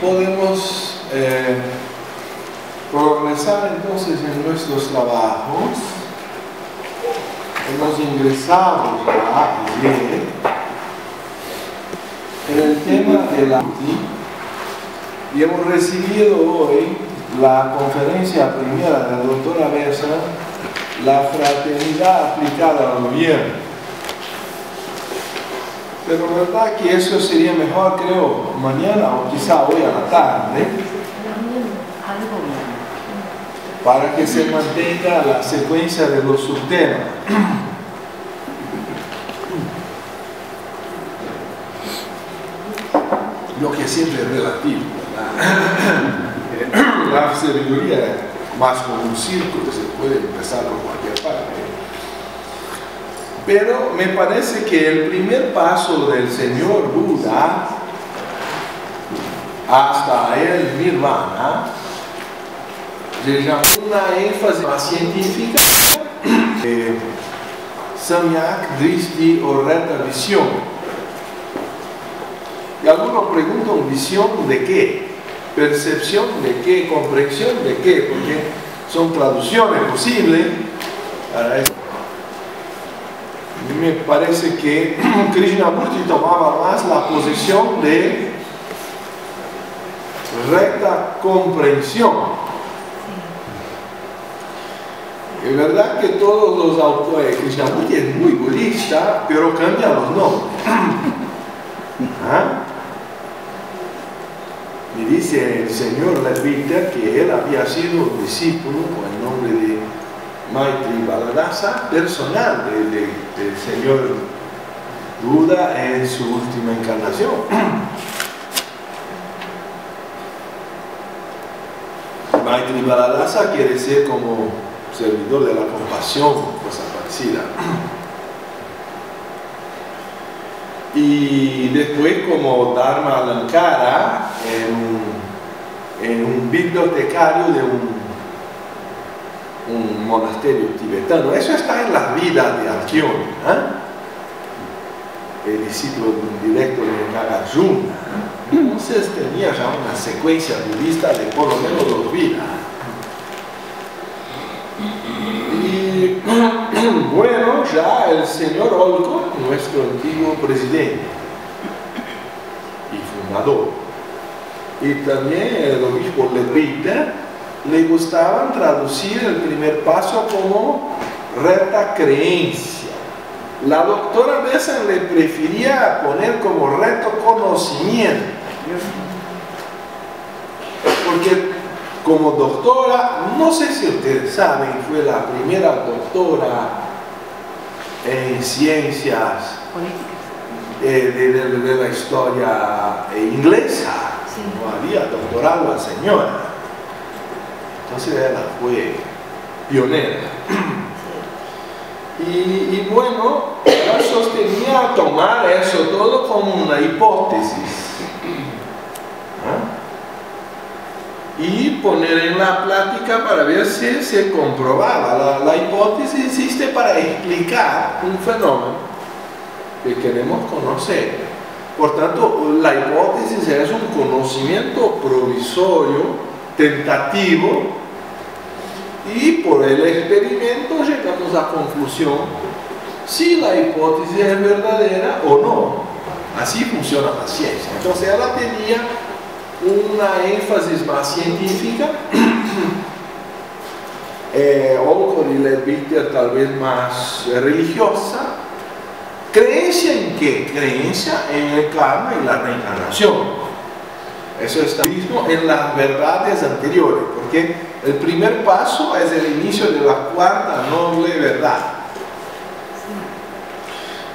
podemos progresar entonces en nuestros trabajos. Hemos ingresado ya en el tema de la y hemos recibido hoy la conferencia primera de la doctora Bessa, la fraternidad aplicada al gobierno. Pero verdad que eso sería mejor, creo, mañana o quizá hoy a la tarde, para que se mantenga la secuencia de los subtemas. Lo que siempre es relativo, ¿verdad? La sabiduría es más como un círculo, se puede empezar por cualquier parte. Pero me parece que el primer paso del señor Buda hasta el Nirvana le llamó una énfasis más científica, Samyak Drishti o recta visión. Y algunos preguntan, ¿visión de qué? ¿Percepción de qué? ¿Comprensión de qué? Porque son traducciones posibles para eso. Me parece que Krishnamurti tomaba más la posición de recta comprensión. Es verdad que todos los autores, Krishnamurti es muy budista, pero cambia los nombres. ¿Ah? Me dice el señor Leadbeater que él había sido un discípulo con el nombre de Maitri Baladasa, personal del señor Buda en su última encarnación. Maitri Baladasa quiere ser como servidor de la compasión, cosa parecida. Y después como Dharma Alankara en un bibliotecario de un monasterio tibetano. Eso está en las vidas de Arjuna, el discípulo directo de Nagarjuna. Entonces tenía ya una secuencia budista de por lo menos 2 vidas. Y bueno, ya el señor Olcott, nuestro antiguo presidente y fundador, y también el obispo Leadbeater, le gustaban traducir el primer paso como recta creencia. La doctora Bessa le prefería poner como recto conocimiento, porque como doctora, no sé si ustedes saben, fue la primera doctora en ciencias de la historia inglesa. Sí. No había doctorado la señora. Entonces ella fue pionera. Y bueno, ella sostenía tomar eso todo como una hipótesis. Y poner en la plática para ver si se comprobaba. La hipótesis existe para explicar un fenómeno que queremos conocer. Por tanto, la hipótesis es un conocimiento provisorio, tentativo, y por el experimento llegamos a la conclusión si la hipótesis es verdadera o no. Así funciona la ciencia. Entonces ella tenía una énfasis más científica, Olcott y Leadbeater tal vez más religiosa. ¿Creencia en qué? Creencia en el karma y la reencarnación. Eso está mismo en las verdades anteriores, porque el primer paso es el inicio de la cuarta noble verdad.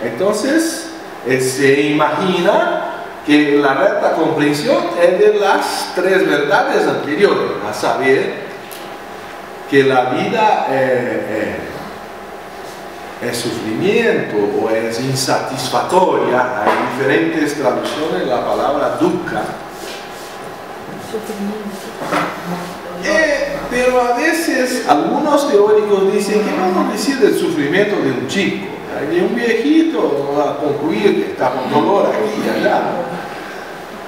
Entonces, se imagina que la recta comprensión es de las 3 verdades anteriores, a saber que la vida es sufrimiento o es insatisfactoria. Hay diferentes traducciones de la palabra dukkha. Pero a veces algunos teóricos dicen que vamos a decir del sufrimiento de un chico, de un viejito, va a concluir que está con dolor aquí y allá.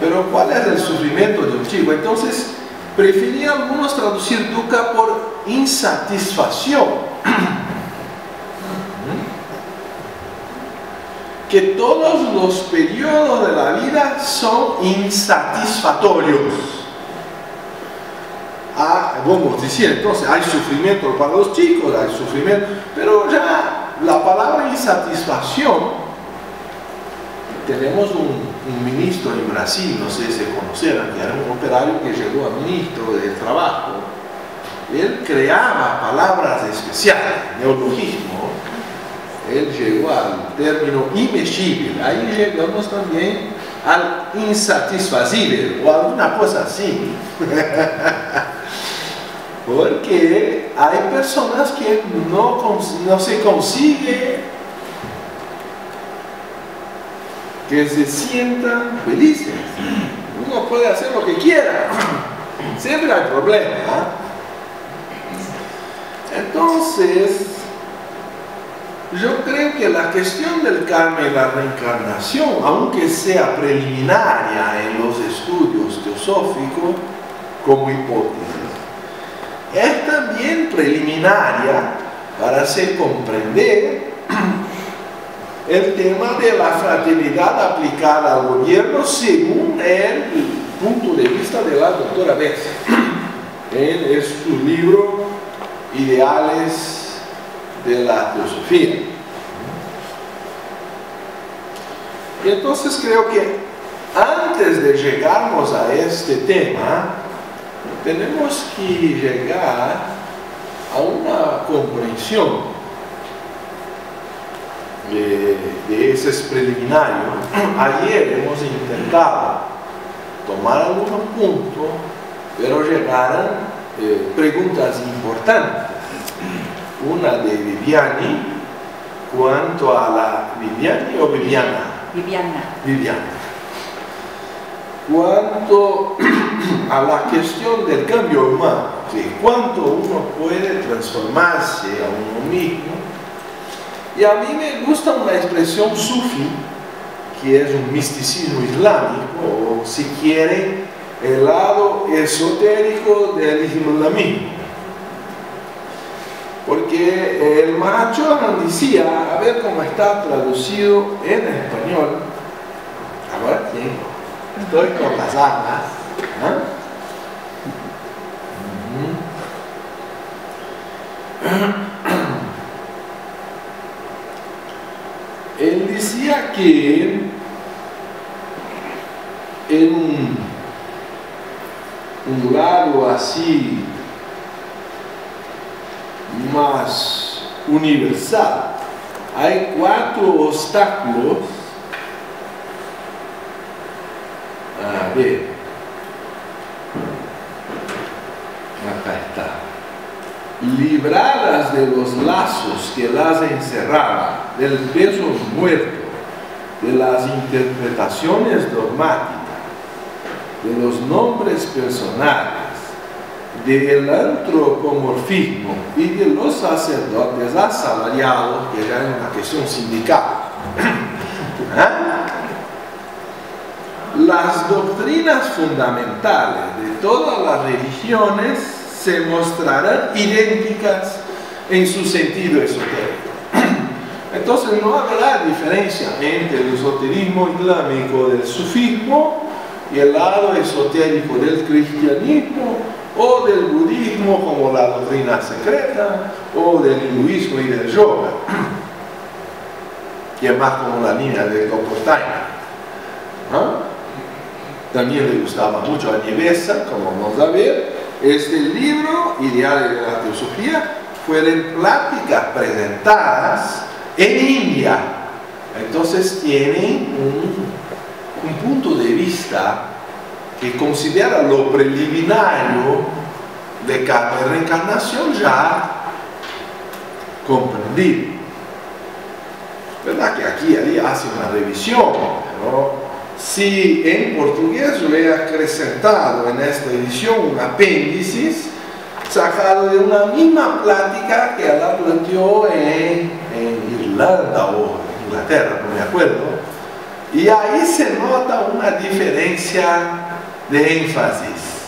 Pero ¿cuál es el sufrimiento de un chico? Entonces, preferían algunos traducir dukkha por insatisfacción. Que todos los periodos de la vida son insatisfactorios. Vamos a decir, entonces hay sufrimiento para los chicos, hay sufrimiento, pero ya la palabra insatisfacción, tenemos un ministro en Brasil, no sé si conocerán, que era un operario que llegó a ministro del trabajo. Él creaba palabras especiales, neologismo. Él llegó al término inmexible. Ahí llegamos también al insatisfacible o alguna cosa así. Porque hay personas que no se consigue que se sientan felices. Uno puede hacer lo que quiera, siempre hay problemas. Entonces, yo creo que la cuestión del karma y la reencarnación, aunque sea preliminaria en los estudios teosóficos como hipótesis, es también preliminaria para hacer comprender el tema de la fraternidad aplicada al gobierno según el punto de vista de la doctora Bessa en su libro Ideales de la Teosofía. Y entonces creo que antes de llegarnos a este tema, tenemos que llegar a una comprensión de ese preliminario. Ayer hemos intentado tomar algunos puntos, pero llegaron preguntas importantes. Una de Viviani, cuanto a la... ¿Viviani o Viviana? Viviana. Cuanto a la cuestión del cambio humano, ¿sí? Cuánto uno puede transformarse a uno mismo. Y a mí me gusta una expresión sufi, que es un misticismo islámico, o si quiere, el lado esotérico del islamismo. Porque el Mahachohan decía, a ver cómo está traducido en español. Ahora tengo, estoy con las armas. Él decía que en un lado así más universal, hay 4 obstáculos. A ver, acá está. Libradas de los lazos que las encerraban, del peso muerto, de las interpretaciones dogmáticas, de los nombres personales, del antropomorfismo y de los sacerdotes asalariados, que ya es una cuestión sindical. Las doctrinas fundamentales de todas las religiones se mostrarán idénticas en su sentido esotérico. Entonces no habrá diferencia entre el esoterismo islámico del sufismo y el lado esotérico del cristianismo o del budismo como la doctrina secreta o del hinduismo y del yoga, que es más como la línea de Compostaina. También le gustaba mucho a Nievesa, como vamos a ver. Este libro, Ideales de la Teosofía, fueron pláticas presentadas en India. Entonces tienen un punto de vista que considera lo preliminario de karma y reencarnación ya comprendido. ¿Verdad que aquí y allí hace una revisión? Pero si en portugués yo he acrecentado en esta edición un apéndice sacado de una misma plática que la planteó en Irlanda o Inglaterra, no me acuerdo, Y ahí se nota una diferencia de énfasis,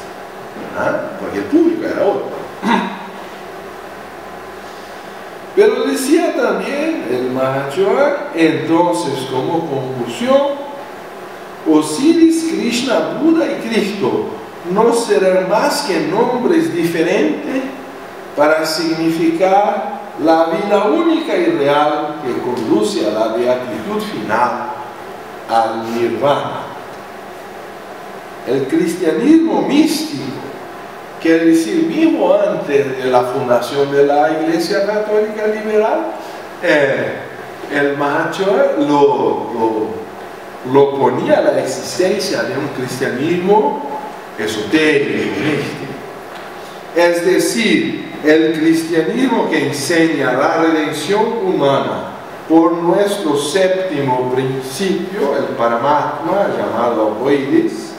porque el público era otro. Pero decía también el Mahachohan, entonces como conclusión, Osiris, Krishna, Buda y Cristo no serán más que nombres diferentes para significar la vida única y real que conduce a la beatitud final, al nirvana. El cristianismo místico, quiere decir, mismo antes de la fundación de la Iglesia Católica Liberal, el Mahachohan lo ponía a la existencia de un cristianismo esotérico, místico. Es decir, el cristianismo que enseña la redención humana por nuestro séptimo principio, el Paramatma, llamado Aboides,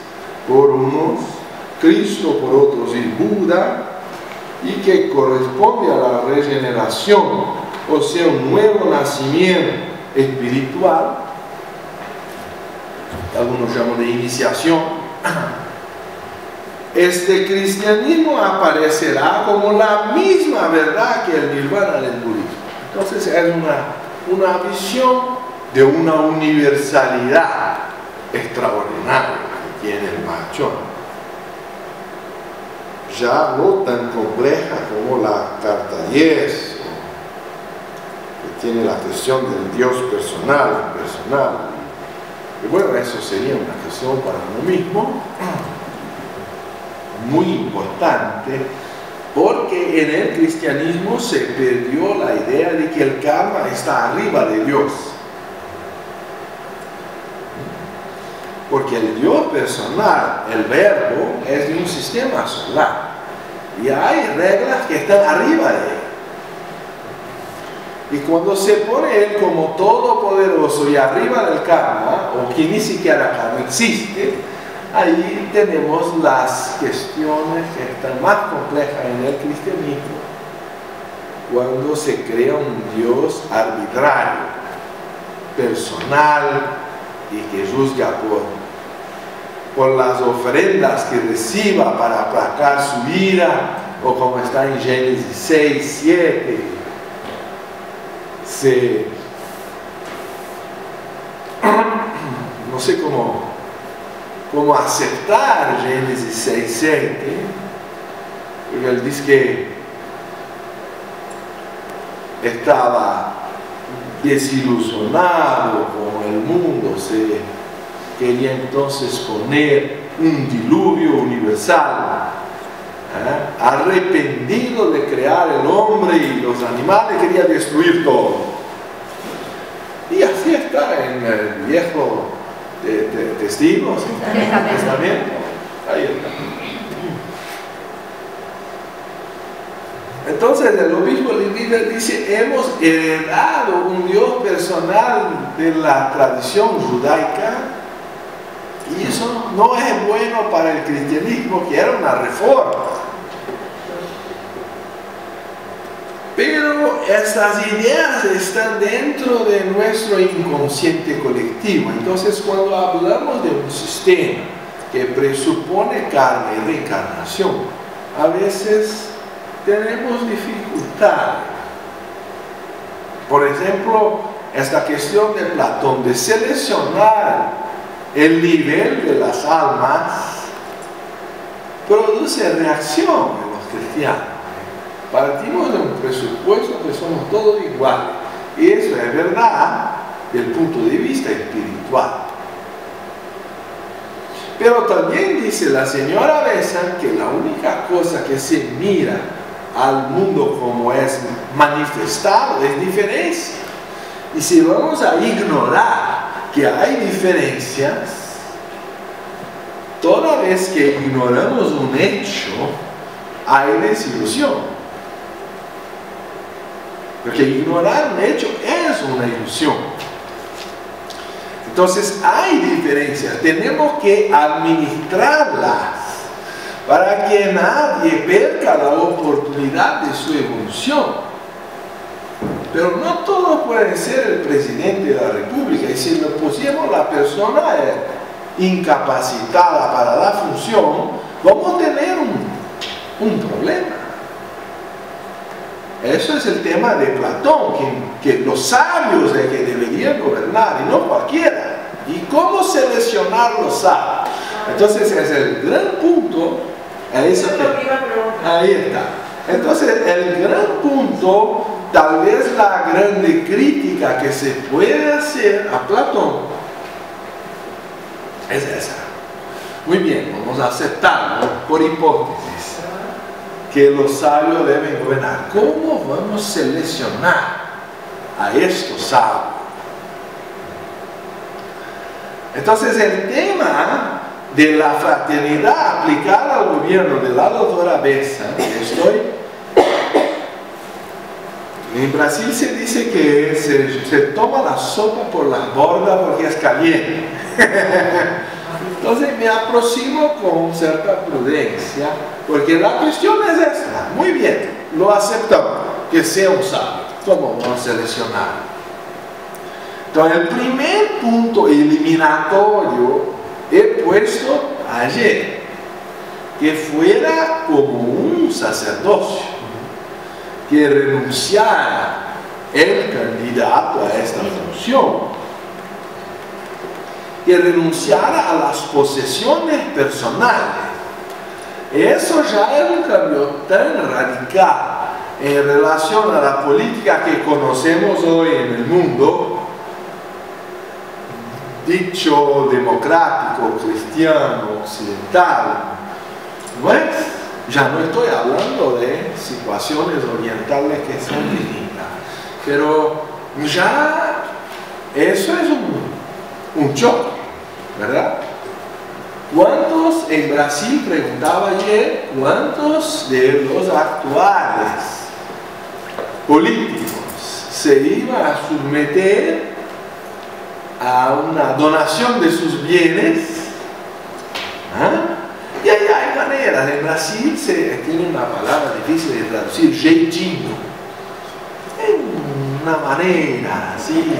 por unos, Cristo por otros y Buda, y que corresponde a la regeneración, o sea, un nuevo nacimiento espiritual, algunos llaman de iniciación. Este cristianismo aparecerá como la misma verdad que el nirvana del budismo. Entonces es una visión de una universalidad extraordinaria que tiene el Mahachohan. Ya no tan compleja como la carta 10, que tiene la cuestión del Dios personal, impersonal. Y bueno, eso sería una cuestión para uno mismo muy importante, porque en el cristianismo se perdió la idea de que el karma está arriba de Dios. Porque el Dios personal, el verbo, es de un sistema solar. Y hay reglas que están arriba de él. Y cuando se pone él como todopoderoso y arriba del karma, o que ni siquiera karma existe, ahí tenemos las cuestiones que están más complejas en el cristianismo, cuando se crea un Dios arbitrario, personal, y que juzga por las ofrendas que reciba para aplacar su ira, o como está en Génesis 6, 7, no sé cómo aceptar Génesis 6, 7, porque él dice que estaba desilusionado con el mundo, se quería entonces poner un diluvio universal, arrepentido de crear el hombre y los animales, quería destruir todo. Y así está en el viejo testigos, testamento. Ahí está. Entonces el obispo líder dice, hemos heredado un Dios personal de la tradición judaica, y eso no es bueno para el cristianismo, que era una reforma. Pero estas ideas están dentro de nuestro inconsciente colectivo. Entonces, cuando hablamos de un sistema que presupone karma y reencarnación, a veces tenemos dificultad. Por ejemplo, esta cuestión de Platón, de seleccionar el nivel de las almas, produce reacción en los cristianos. Partimos de un presupuesto que somos todos iguales, y eso es verdad desde el punto de vista espiritual. Pero también dice la señora Besa que la única cosa que se mira al mundo como es manifestado es diferencia. Y si vamos a ignorar que hay diferencias, toda vez que ignoramos un hecho, hay desilusión. Porque ignorar un hecho es una ilusión. Entonces hay diferencias, tenemos que administrarlas para que nadie perca la oportunidad de su evolución. pero no todos pueden ser el presidente de la República, y si le pusiéramos la persona incapacitada para la función, vamos a tener un problema. Eso es el tema de Platón, que los sabios es que deberían gobernar y no cualquiera. ¿Y cómo seleccionar los sabios? Entonces es el gran punto. Ahí está. Entonces el gran punto, tal vez la grande crítica que se puede hacer a Platón es esa. Muy bien, vamos a aceptarlo por hipótesis, que los sabios deben gobernar. ¿Cómo vamos a seleccionar a estos sabios? Entonces el tema de la fraternidad aplicada al gobierno de la doctora Bessa, en Brasil se dice que se toma la sopa por la borda porque es caliente. Entonces me aproximo con cierta prudencia, porque la cuestión es esta. Muy bien, lo aceptamos, que sea un sabio. ¿Cómo vamos a seleccionar? Entonces el primer punto eliminatorio he puesto ayer, que fuera como un sacerdocio, que renunciara el candidato a esta función, que renunciara a las posesiones personales. Eso ya es un cambio tan radical en relación a la política que conocemos hoy en el mundo, dicho democrático, cristiano, occidental. Bueno, ya no estoy hablando de situaciones orientales que son distintas, pero ya eso es un choque, ¿verdad? ¿Cuántos, en Brasil preguntaba ayer, cuántos de los actuales políticos se iban a someter a una donación de sus bienes? Y ahí hay maneras. En Brasil se tiene una palabra difícil de traducir, jeitinho. Una manera así,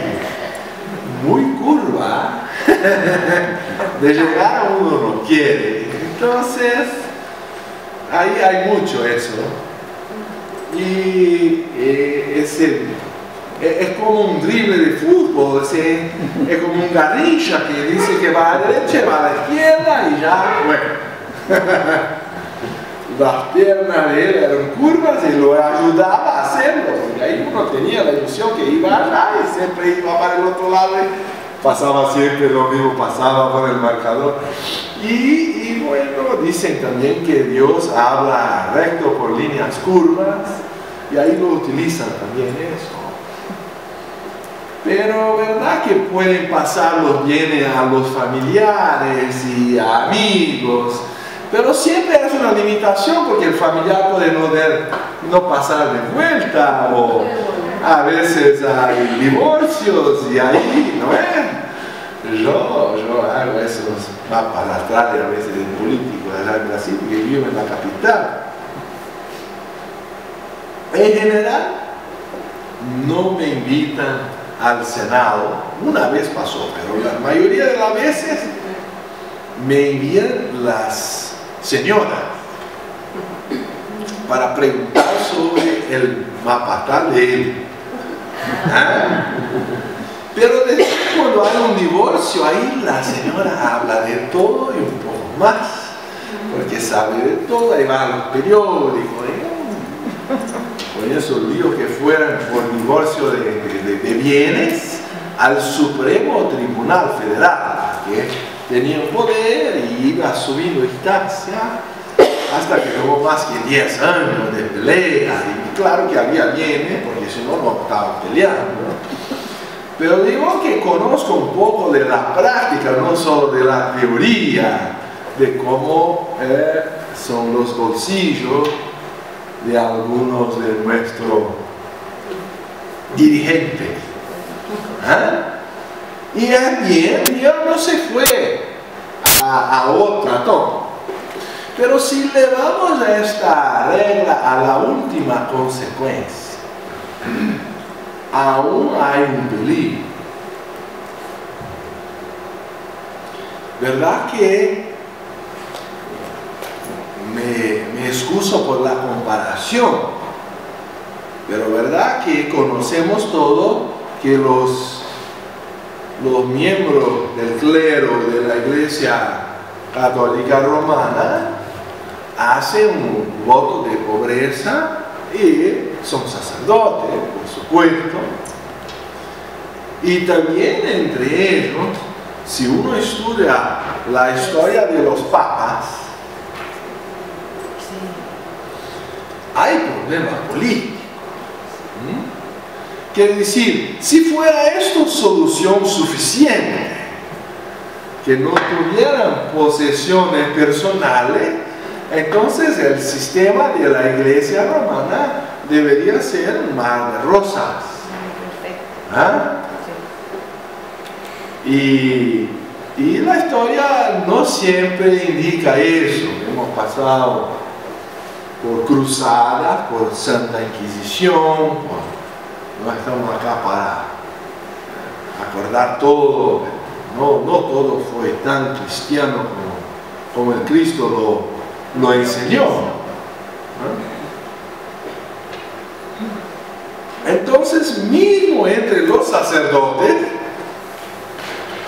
muy curva, de llegar a uno no quiere. Entonces, ahí hay mucho eso. Y es como un drible de fútbol, es como un Garrincha que dice que va a la derecha, va a la izquierda y ya, bueno. Las piernas de él eran curvas y lo ayudaba a hacerlo, porque ahí uno tenía la ilusión que iba allá y siempre iba para el otro lado y pasaba siempre lo mismo, pasaba por el marcador. Y bueno, dicen también que Dios habla recto por líneas curvas y ahí lo utilizan también eso. Pero verdad que pueden pasar los bienes a los familiares y a amigos, pero siempre es una limitación porque el familiar puede no pasar de vuelta, o a veces hay divorcios y ahí, ¿no es? Yo hago esos mapas astrales a veces de políticos allá en Brasil, que vivo en la capital. En general, no me invitan al Senado. Una vez pasó, pero la mayoría de las veces me envían las señoras para preguntar sobre el mapa astral de él. Pero después, cuando hay un divorcio, ahí la señora habla de todo y un poco más, porque sabe de todo, ahí va a los periódicos, con esos líos que fueran por divorcio de bienes al Supremo Tribunal Federal, que tenía poder y iba subiendo instancia hasta que hubo más que 10 años de pelea, y claro que había bienes, porque si no, no estaban peleando. Pero digo que conozco un poco de la práctica, no solo de la teoría, de cómo son los bolsillos de algunos de nuestros dirigentes. Y bien, Dios no se fue a otra toma. Pero si le vamos a esta regla a la última consecuencia, aún hay un peligro. ¿Verdad que me excuso por la comparación? Pero ¿verdad que conocemos todo que los miembros del clero de la Iglesia Católica Romana hacen un voto de pobreza y son sacerdotes, por supuesto? Y también entre ellos, si uno estudia la historia de los papas, hay problemas políticos. Quiere decir, si fuera esto solución suficiente, que no tuvieran posesiones personales, entonces el sistema de la Iglesia romana debería ser un mar de rosas. ¿Ah? Y la historia no siempre indica eso. Hemos pasado por cruzadas, por Santa Inquisición, no estamos acá para acordar todo, no todo fue tan cristiano como el Cristo lo enseñó. Entonces, mismo entre los sacerdotes,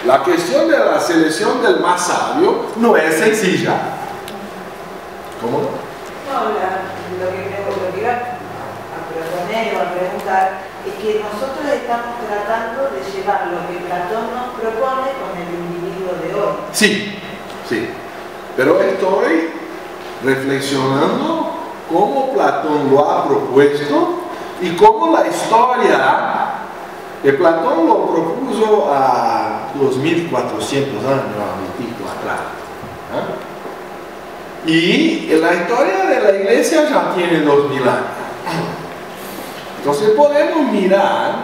la cuestión de la selección del más sabio no es sencilla. ¿Cómo no? No, lo que iba a proponer o a preguntar es que nosotros estamos tratando de llevar lo que Platón nos propone con el individuo de hoy. Sí, sí. Pero estoy reflexionando cómo Platón lo ha propuesto y cómo la historia de Platón lo propuso a 2400 años, un poquito atrás. Y la historia de la Iglesia ya tiene 2000 años. Entonces podemos mirar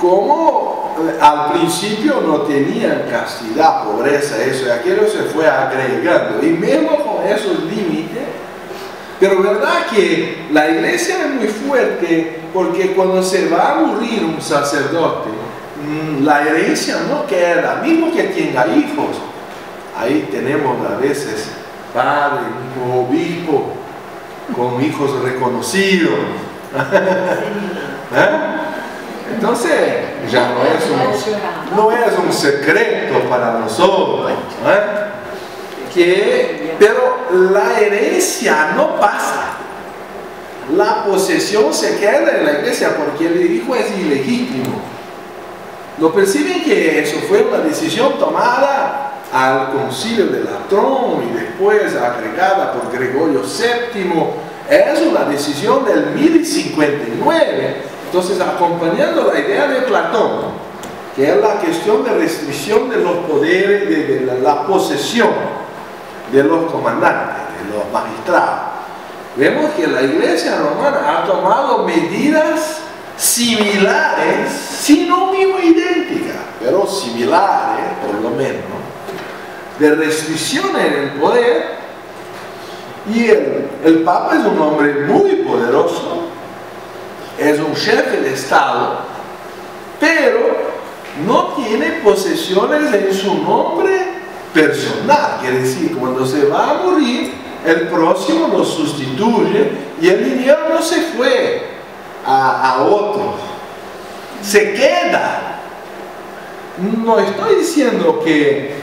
cómo al principio no tenían castidad, pobreza, eso y aquello se fue agregando. Y mismo con esos límites, pero verdad que la Iglesia es muy fuerte porque cuando se va a morir un sacerdote, la herencia no queda, mismo que tenga hijos. Ahí tenemos a veces padre, hijo, obispo, con hijos reconocidos. Entonces, ya no es un secreto para nosotros. Pero la herencia no pasa. La posesión se queda en la iglesia porque el hijo es ilegítimo. ¿Lo perciben que eso fue una decisión tomada al concilio de Latrón y después agregada por Gregorio VII? Es una decisión del 1059. Entonces, acompañando la idea de Platón, que es la cuestión de restricción de los poderes, de la posesión de los comandantes, de los magistrados, vemos que la Iglesia romana ha tomado medidas similares, si no mismo idénticas, pero similares, por lo menos, de restricción en el poder. Y el Papa es un hombre muy poderoso, es un jefe de Estado, pero no tiene posesiones en su nombre personal. Quiere decir, cuando se va a morir, el próximo lo sustituye y el dinero no se fue a otros, se queda. No estoy diciendo que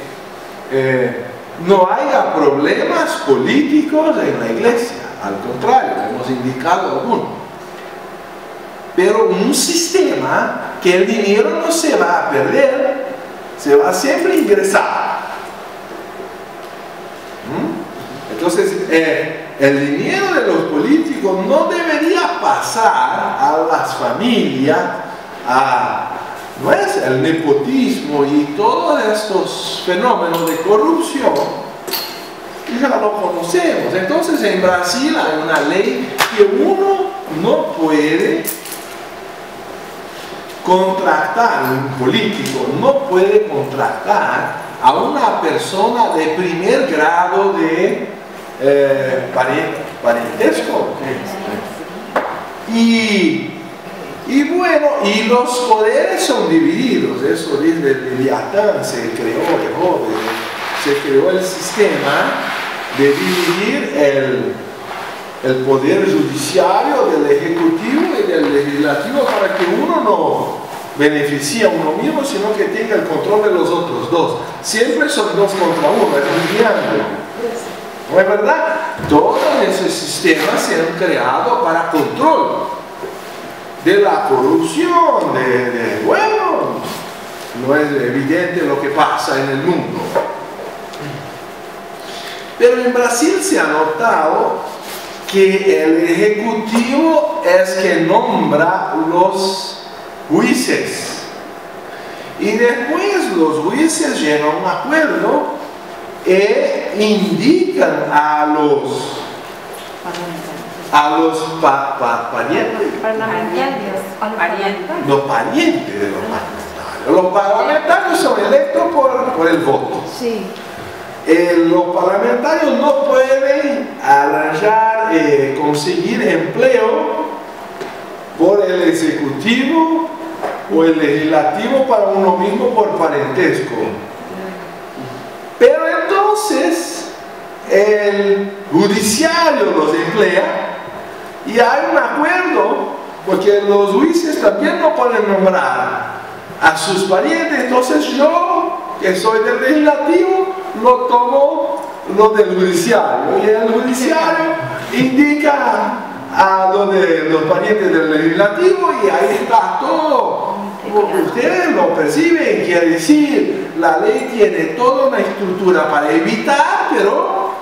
no haya problemas políticos en la iglesia, al contrario, hemos indicado algunos. Pero un sistema que el dinero no se va a perder, se va siempre a ingresar. Entonces, el dinero de los políticos no debería pasar a las familias, no es el nepotismo y todos estos fenómenos de corrupción, ya lo conocemos. Entonces, en Brasil hay una ley que uno no puede contratar, un político no puede contratar a una persona de primer grado de parentesco. Y Y bueno, y los poderes son divididos, eso desde Leviatán se creó, se creó el sistema de dividir el poder judiciario del ejecutivo y del legislativo para que uno no beneficie a uno mismo, sino que tenga el control de los otros dos. Siempre son dos contra uno, es un triángulo. ¿No es verdad? Todos esos sistemas se han creado para control de la corrupción, bueno, no es evidente lo que pasa en el mundo. Pero en Brasil se ha notado que el ejecutivo es que nombra los jueces. Y después los jueces llegan a un acuerdo e indican a los parientes, los parientes de los parlamentarios. Los parlamentarios son electos por el voto. Sí. Los parlamentarios no pueden arranjar, conseguir empleo por el ejecutivo o el legislativo para uno mismo por parentesco. Pero entonces el judiciario los emplea y hay un acuerdo, porque los jueces también no pueden nombrar a sus parientes. Entonces yo, que soy del legislativo, lo tomo lo del judiciario, y el judiciario indica a los parientes del legislativo, y ahí está todo. Ustedes lo perciben, quiere decir, la ley tiene toda una estructura para evitar, pero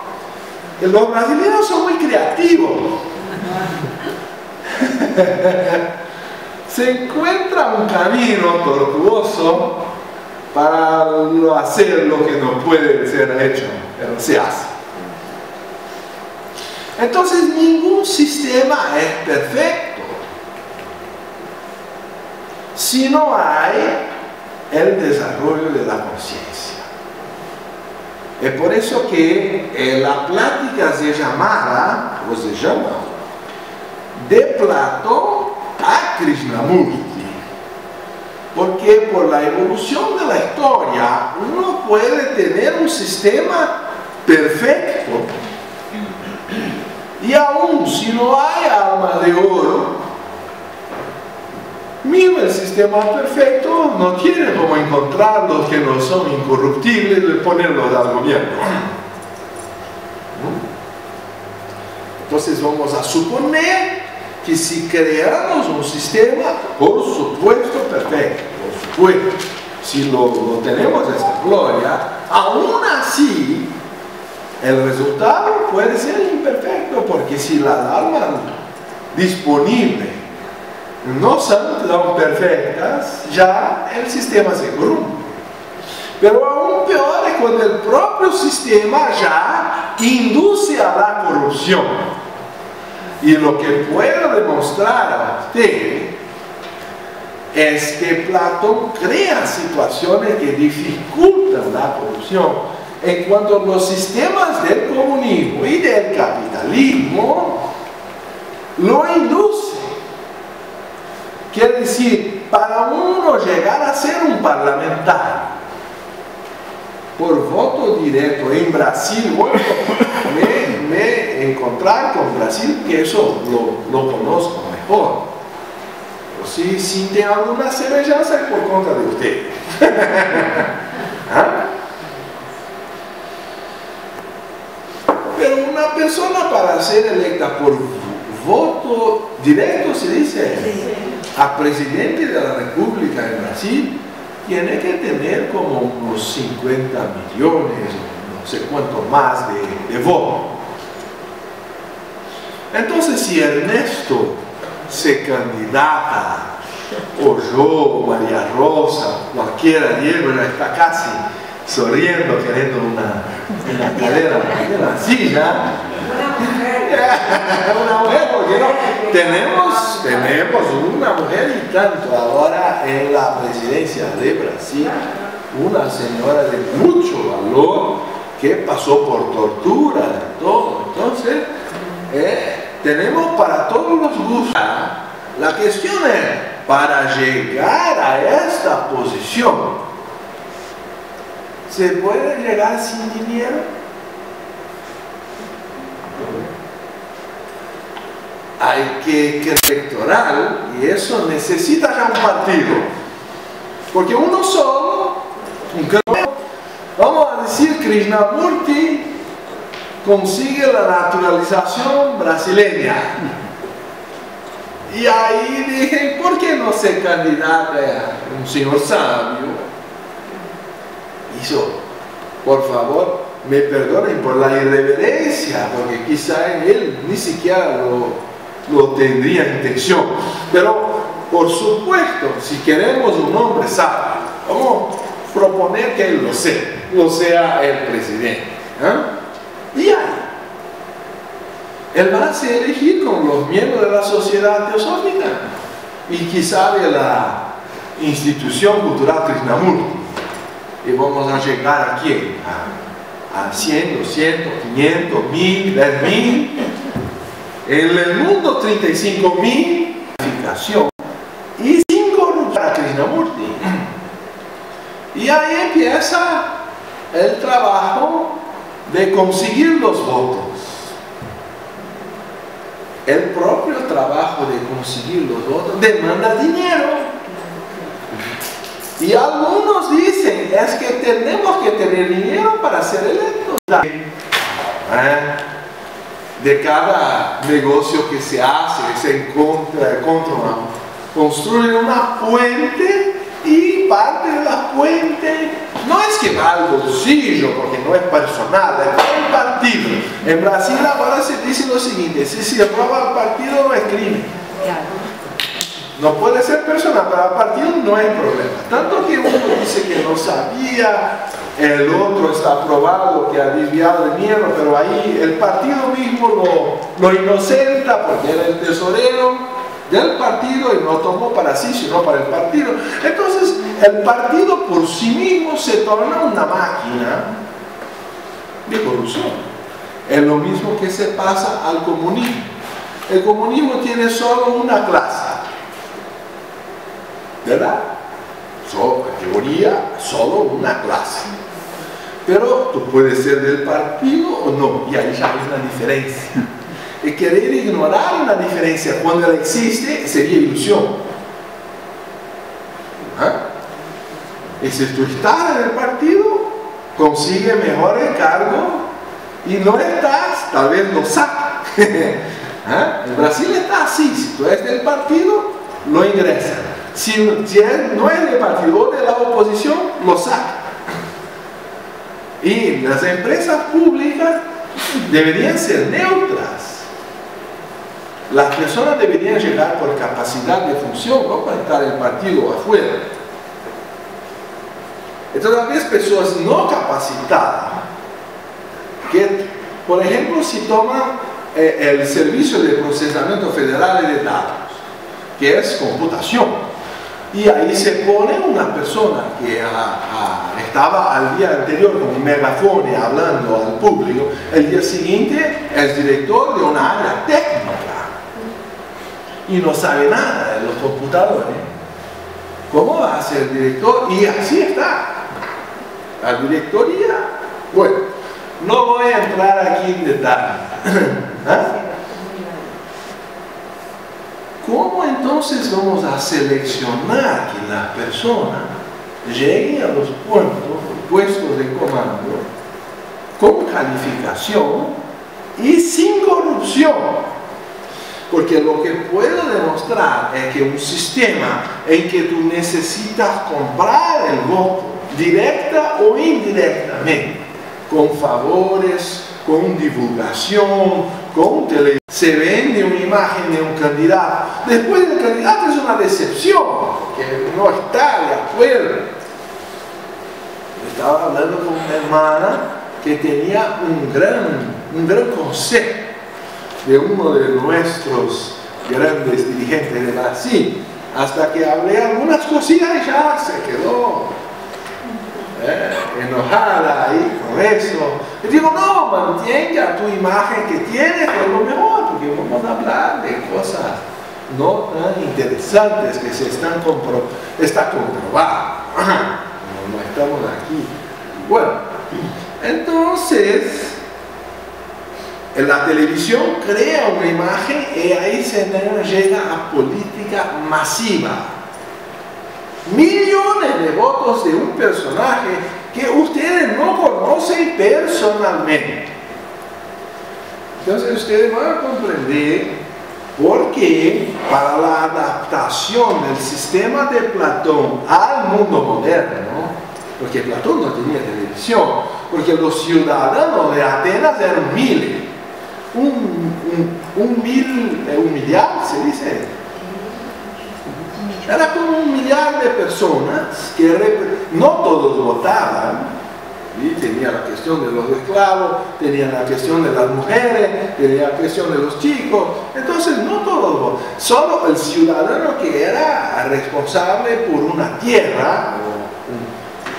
los brasileños son muy creativos. Se encuentra un camino tortuoso para hacer lo que no puede ser hecho, pero se hace. Entonces, ningún sistema es perfecto si no hay el desarrollo de la conciencia. Es por eso que la plática se llama de Platón a Krishnamurti, porque por la evolución de la historia uno puede tener un sistema perfecto, y aún si no hay alma de oro, mismo el sistema perfecto no tiene como encontrar los que no son incorruptibles y ponerlos al gobierno. Entonces vamos a suponer que si creamos un sistema, por supuesto perfecto, por supuesto, si lo tenemos esa gloria, aún así el resultado puede ser imperfecto, porque si las almas disponibles no son tan perfectas, ya el sistema se corrompe. Pero aún peor es cuando el propio sistema ya induce a la corrupción. Y lo que puedo demostrar a usted es que Platón crea situaciones que dificultan la corrupción, en cuanto a los sistemas del comunismo y del capitalismo lo induce. Quiere decir, para uno llegar a ser un parlamentario por voto directo en Brasil, bueno, me encontrar con Brasil, que eso lo conozco mejor. Pero si tengo alguna semejanza es por conta de usted. ¿Ah? Pero una persona, para ser electa por voto directo, se dice, a presidente de la República en Brasil, tiene que tener como unos 50 millones, no sé cuánto más de votos. Entonces, si Ernesto se candidata, o yo, María Rosa, cualquiera, Diego ya está casi sonriendo, queriendo una cadera, una silla, una mujer, porque no, tenemos una mujer y tanto ahora en la presidencia de Brasil, una señora de mucho valor que pasó por tortura y todo. Entonces tenemos para todos los gustos. La cuestión es para llegar a esta posición, ¿se puede llegar sin dinero? Hay que electoral, y eso necesita ya un partido, porque uno solo, vamos a decir, Krishnamurti consigue la naturalización brasileña, y ahí dije, ¿por qué no se candidata a un señor sabio? Hizo, por favor, me perdonen por la irreverencia, porque quizá en él ni siquiera lo tendría intención, pero por supuesto, si queremos un hombre sabio, vamos a proponer que él lo sea el presidente, ¿eh? Y ahí él va a ser elegido con los miembros de la sociedad teosófica y quizá de la institución cultural Krishnamurti, y vamos a llegar a ¿quién? A 100, 200, 500, 1000, 10.000. En el mundo 35.000 calificación y 5 para Krishnamurti. Y ahí empieza el trabajo de conseguir los votos. El propio trabajo de conseguir los votos demanda dinero. Y algunos dicen, es que tenemos que tener dinero para ser electos. De cada negocio que se hace, se encuentra construyen una puente, y parte de la puente no es que va al bolsillo, porque no es personal, es para el partido. En Brasil ahora se dice lo siguiente: si se roba al partido no es crimen. No puede ser personal, para el partido no hay problema. Tanto que uno dice que no sabía, el otro está probado que ha desviado de dinero, pero ahí el partido mismo lo inocenta porque era el tesorero del partido y no tomó para sí, sino para el partido. Entonces, el partido por sí mismo se torna una máquina de corrupción. Es lo mismo que se pasa al comunismo. El comunismo tiene solo una clase, ¿verdad? En teoría, solo una clase. Pero tú puedes ser del partido o no, y ahí ya hay una diferencia. Y querer ignorar una diferencia cuando ella existe sería ilusión. Y si tú estás en el partido, consigue mejor el cargo, y no estás, tal vez lo saca. En Brasil está así: si tú eres del partido, lo ingresa. Si él no es del partido o de la oposición, lo saca. Y las empresas públicas deberían ser neutras. Las personas deberían llegar por capacidad de función, no para estar el partido afuera. Entonces, a veces personas no capacitadas, que, por ejemplo, si toman el servicio de procesamiento federal de datos, que es computación, y ahí se pone una persona que estaba al día anterior con un megáfono hablando al público, el día siguiente es director de una área técnica y no sabe nada de los computadores. ¿Cómo va a ser director? Y así está la directoría. Bueno, no voy a entrar aquí en detalle. ¿Cómo entonces vamos a seleccionar que las personas lleguen a los puestos de comando con calificación y sin corrupción? Porque lo que puedo demostrar es que un sistema en que tú necesitas comprar el voto, directa o indirectamente, con favores, con divulgación, con televisión, se vende una imagen de un candidato. Después el candidato es una decepción, que no está de acuerdo. Estaba hablando con una hermana que tenía un gran concepto de uno de nuestros grandes dirigentes de Brasil, hasta que hablé algunas cosillas y ya se quedó enojada ahí con eso. Y digo, no, mantenga tu imagen que tienes, es lo mejor, porque vamos a hablar de cosas no tan interesantes que se están está comprobado. No estamos aquí. Bueno, entonces la televisión crea una imagen y ahí se llega a política masiva. Millones de votos de un personaje que ustedes no conocen personalmente. Entonces ustedes van a comprender por qué para la adaptación del sistema de Platón al mundo moderno, porque Platón no tenía televisión, porque los ciudadanos de Atenas eran miles. Un millar, se dice. Era como 1 millar de personas que no todos votaban. Y tenía la cuestión de los esclavos, tenía la cuestión de las mujeres, tenía la cuestión de los chicos. Entonces no todos votaban. Solo el ciudadano que era responsable por una tierra,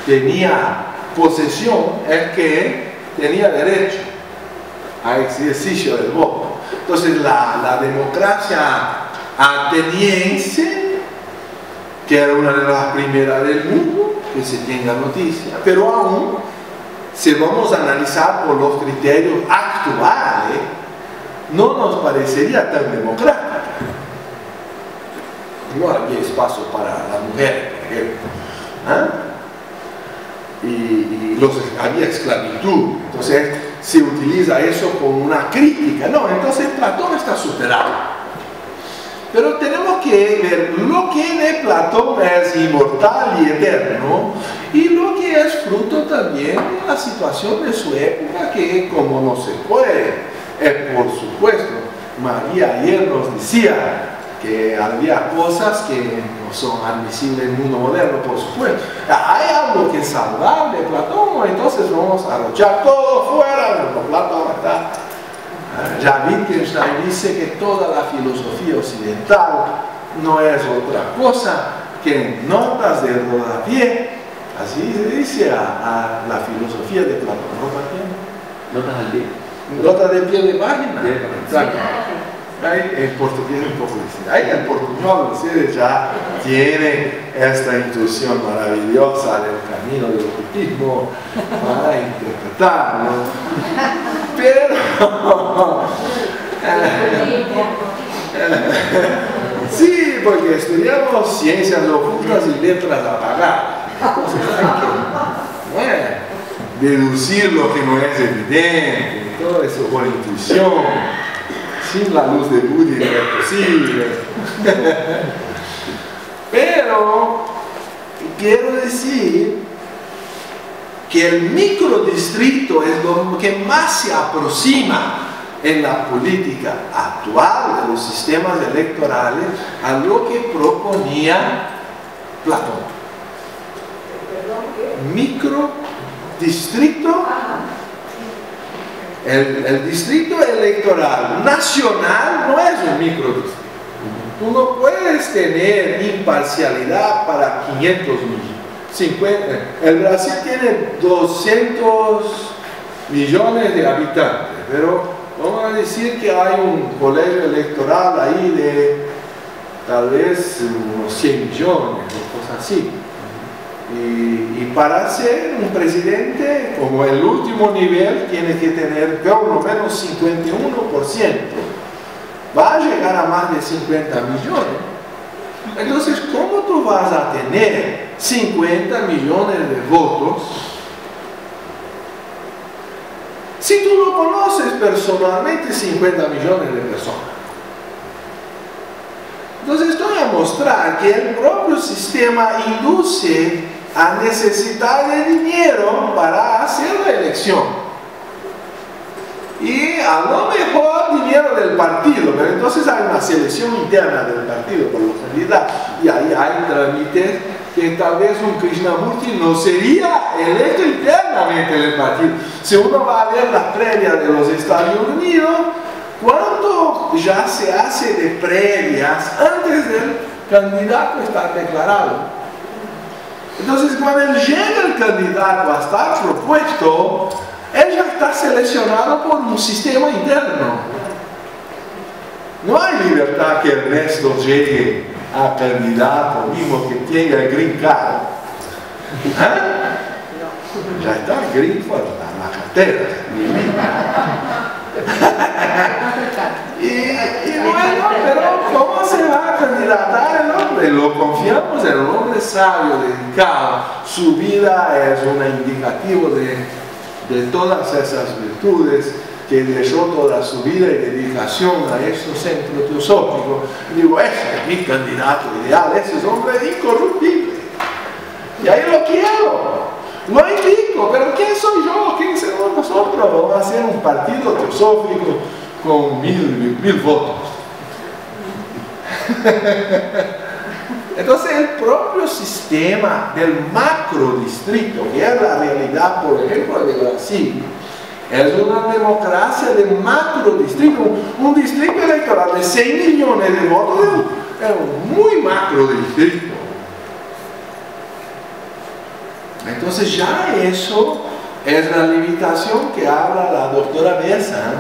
tenía posesión, el que tenía derecho a ejercicio del voto. Entonces la democracia ateniense, que era una de las primeras del mundo, que se tenga noticia, pero aún, si vamos a analizar por los criterios actuales, no nos parecería tan democrática. No había espacio para la mujer, por ejemplo. Había esclavitud. Entonces se utiliza eso como una crítica. No, entonces Platón está superado. Pero tenemos que ver lo que de Platón es inmortal y eterno y lo que es fruto también de la situación de su época, que como no se puede, por supuesto, María ayer nos decía que había cosas que no son admisibles en el mundo moderno, por supuesto. Hay algo que es salvar de Platón, entonces vamos a arrochar todo fuera, pero Platón está. Ya Wittgenstein dice que toda la filosofía occidental no es otra cosa que notas de rodapié, así se dice a la filosofía de Platón. Notas al día. Notas de pie de página. Exacto. Ahí en portugués un poco distinto. Ahí en portuñol ustedes ya tienen esta intuición maravillosa del camino del ocultismo para interpretarlo. Pero sí, porque estudiamos ciencias ocultas y letras apagadas. Bueno, deducir lo que no es evidente, todo eso por intuición. Sin la luz de Budi no es posible. Pero quiero decir que el microdistrito es lo que más se aproxima en la política actual de los sistemas electorales a lo que proponía Platón. Microdistrito. El distrito electoral nacional no es un microdistrito. Tú no puedes tener imparcialidad para 500 millones. El Brasil tiene 200 millones de habitantes, pero vamos a decir que hay un colegio electoral ahí de tal vez unos 100 millones o cosas así. Y para ser un presidente, como el último nivel, tiene que tener por lo menos 51%. Va a llegar a más de 50 millones. Entonces, ¿cómo tú vas a tener 50 millones de votos si tú no conoces personalmente 50 millones de personas? Entonces, estoy a mostrar que el propio sistema induce a necesitar de dinero para hacer la elección. Y a lo mejor dinero del partido, pero entonces hay una selección interna del partido por los candidatos. Y ahí hay trámites que tal vez un Krishnamurti no sería electo internamente en el partido. Si uno va a ver las previas de los Estados Unidos, ¿cuánto ya se hace de previas antes del candidato estar declarado? Entonces, cuando llega el candidato a estar propuesto, él ya está seleccionado por un sistema interno. No hay libertad que Ernesto llegue a candidato, mismo que tenga el green card. ¿Ah? Ya está el green card, la cartera. Y bueno, pero ¿cómo se va a candidatar el hombre? Lo confiamos en un hombre sabio, dedicado. Su vida es un indicativo de todas esas virtudes, que dejó toda su vida y dedicación a estos centros teosóficos. Y digo, ese es mi candidato ideal, ese es hombre incorruptible. Y ahí lo quiero, lo indico, pero ¿quién soy yo? ¿Quién somos nosotros? Vamos a hacer un partido teosófico con mil votos. Entonces el propio sistema del macrodistrito, que es la realidad, por ejemplo, de Brasil, es una democracia de macrodistrito, un distrito electoral de 6 millones de votos, es un muy macrodistrito. Entonces ya eso es la limitación que habla la doctora Bessa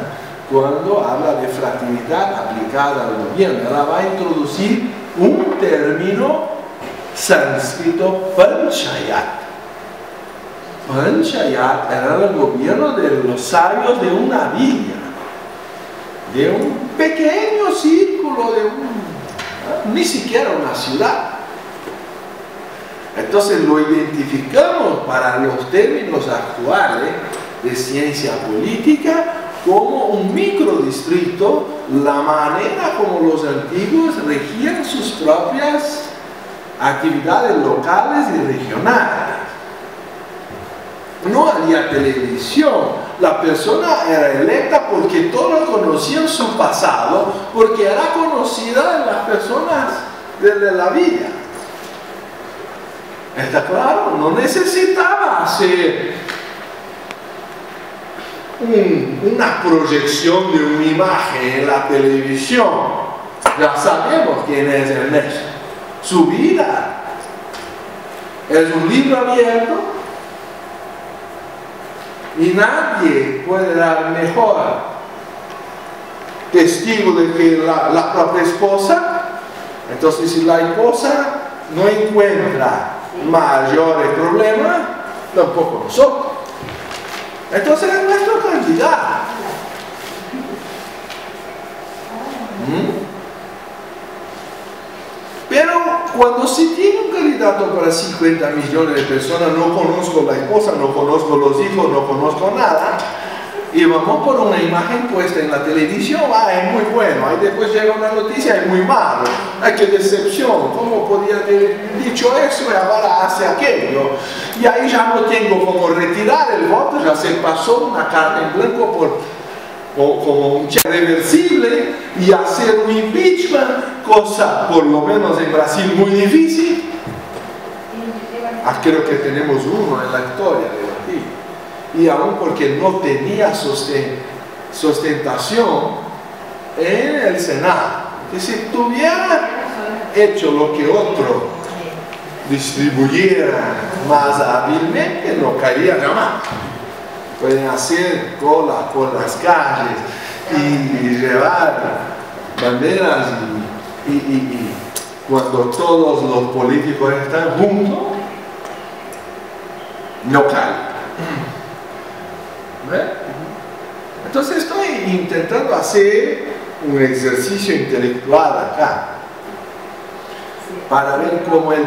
cuando habla de fraternidad aplicada al gobierno. Ella va a introducir un término sánscrito, panchayat. Panchayat era el gobierno de los sabios de una villa, de un pequeño círculo, ni siquiera una ciudad. Entonces lo identificamos para los términos actuales de ciencia política como un microdistrito, la manera como los antiguos regían sus propias actividades locales y regionales. No había televisión, la persona era electa porque todos conocían su pasado, porque era conocida en las personas de la vida. ¿Está claro? No necesitaba hacer una proyección de una imagen en la televisión. Ya sabemos quién es Ernesto. Su vida es un libro abierto y nadie puede dar mejor testigo de que la propia esposa. Entonces, si la esposa no encuentra mayores problemas, tampoco nosotros. Entonces es nuestro candidato. Pero cuando se tiene un candidato para 50 millones de personas, no conozco la esposa, no conozco los hijos, no conozco nada, y vamos por una imagen puesta en la televisión, es muy bueno, ahí después llega una noticia, es muy malo, ay, qué decepción, ¿cómo podía haber dicho eso y ahora hace aquello? Y ahí ya no tengo como retirar el voto, ya se pasó una carta en blanco como un cheque reversible y hacer un impeachment, cosa por lo menos en Brasil muy difícil. Creo que tenemos uno en la historia de Brasil. Y aún porque no tenía sustentación en el Senado. Que si tuviera hecho lo que otro distribuyera más hábilmente, no caería jamás. Pueden hacer cola por las calles y llevar banderas y cuando todos los políticos están juntos, no caen. Entonces estoy intentando hacer un ejercicio intelectual acá para ver cómo el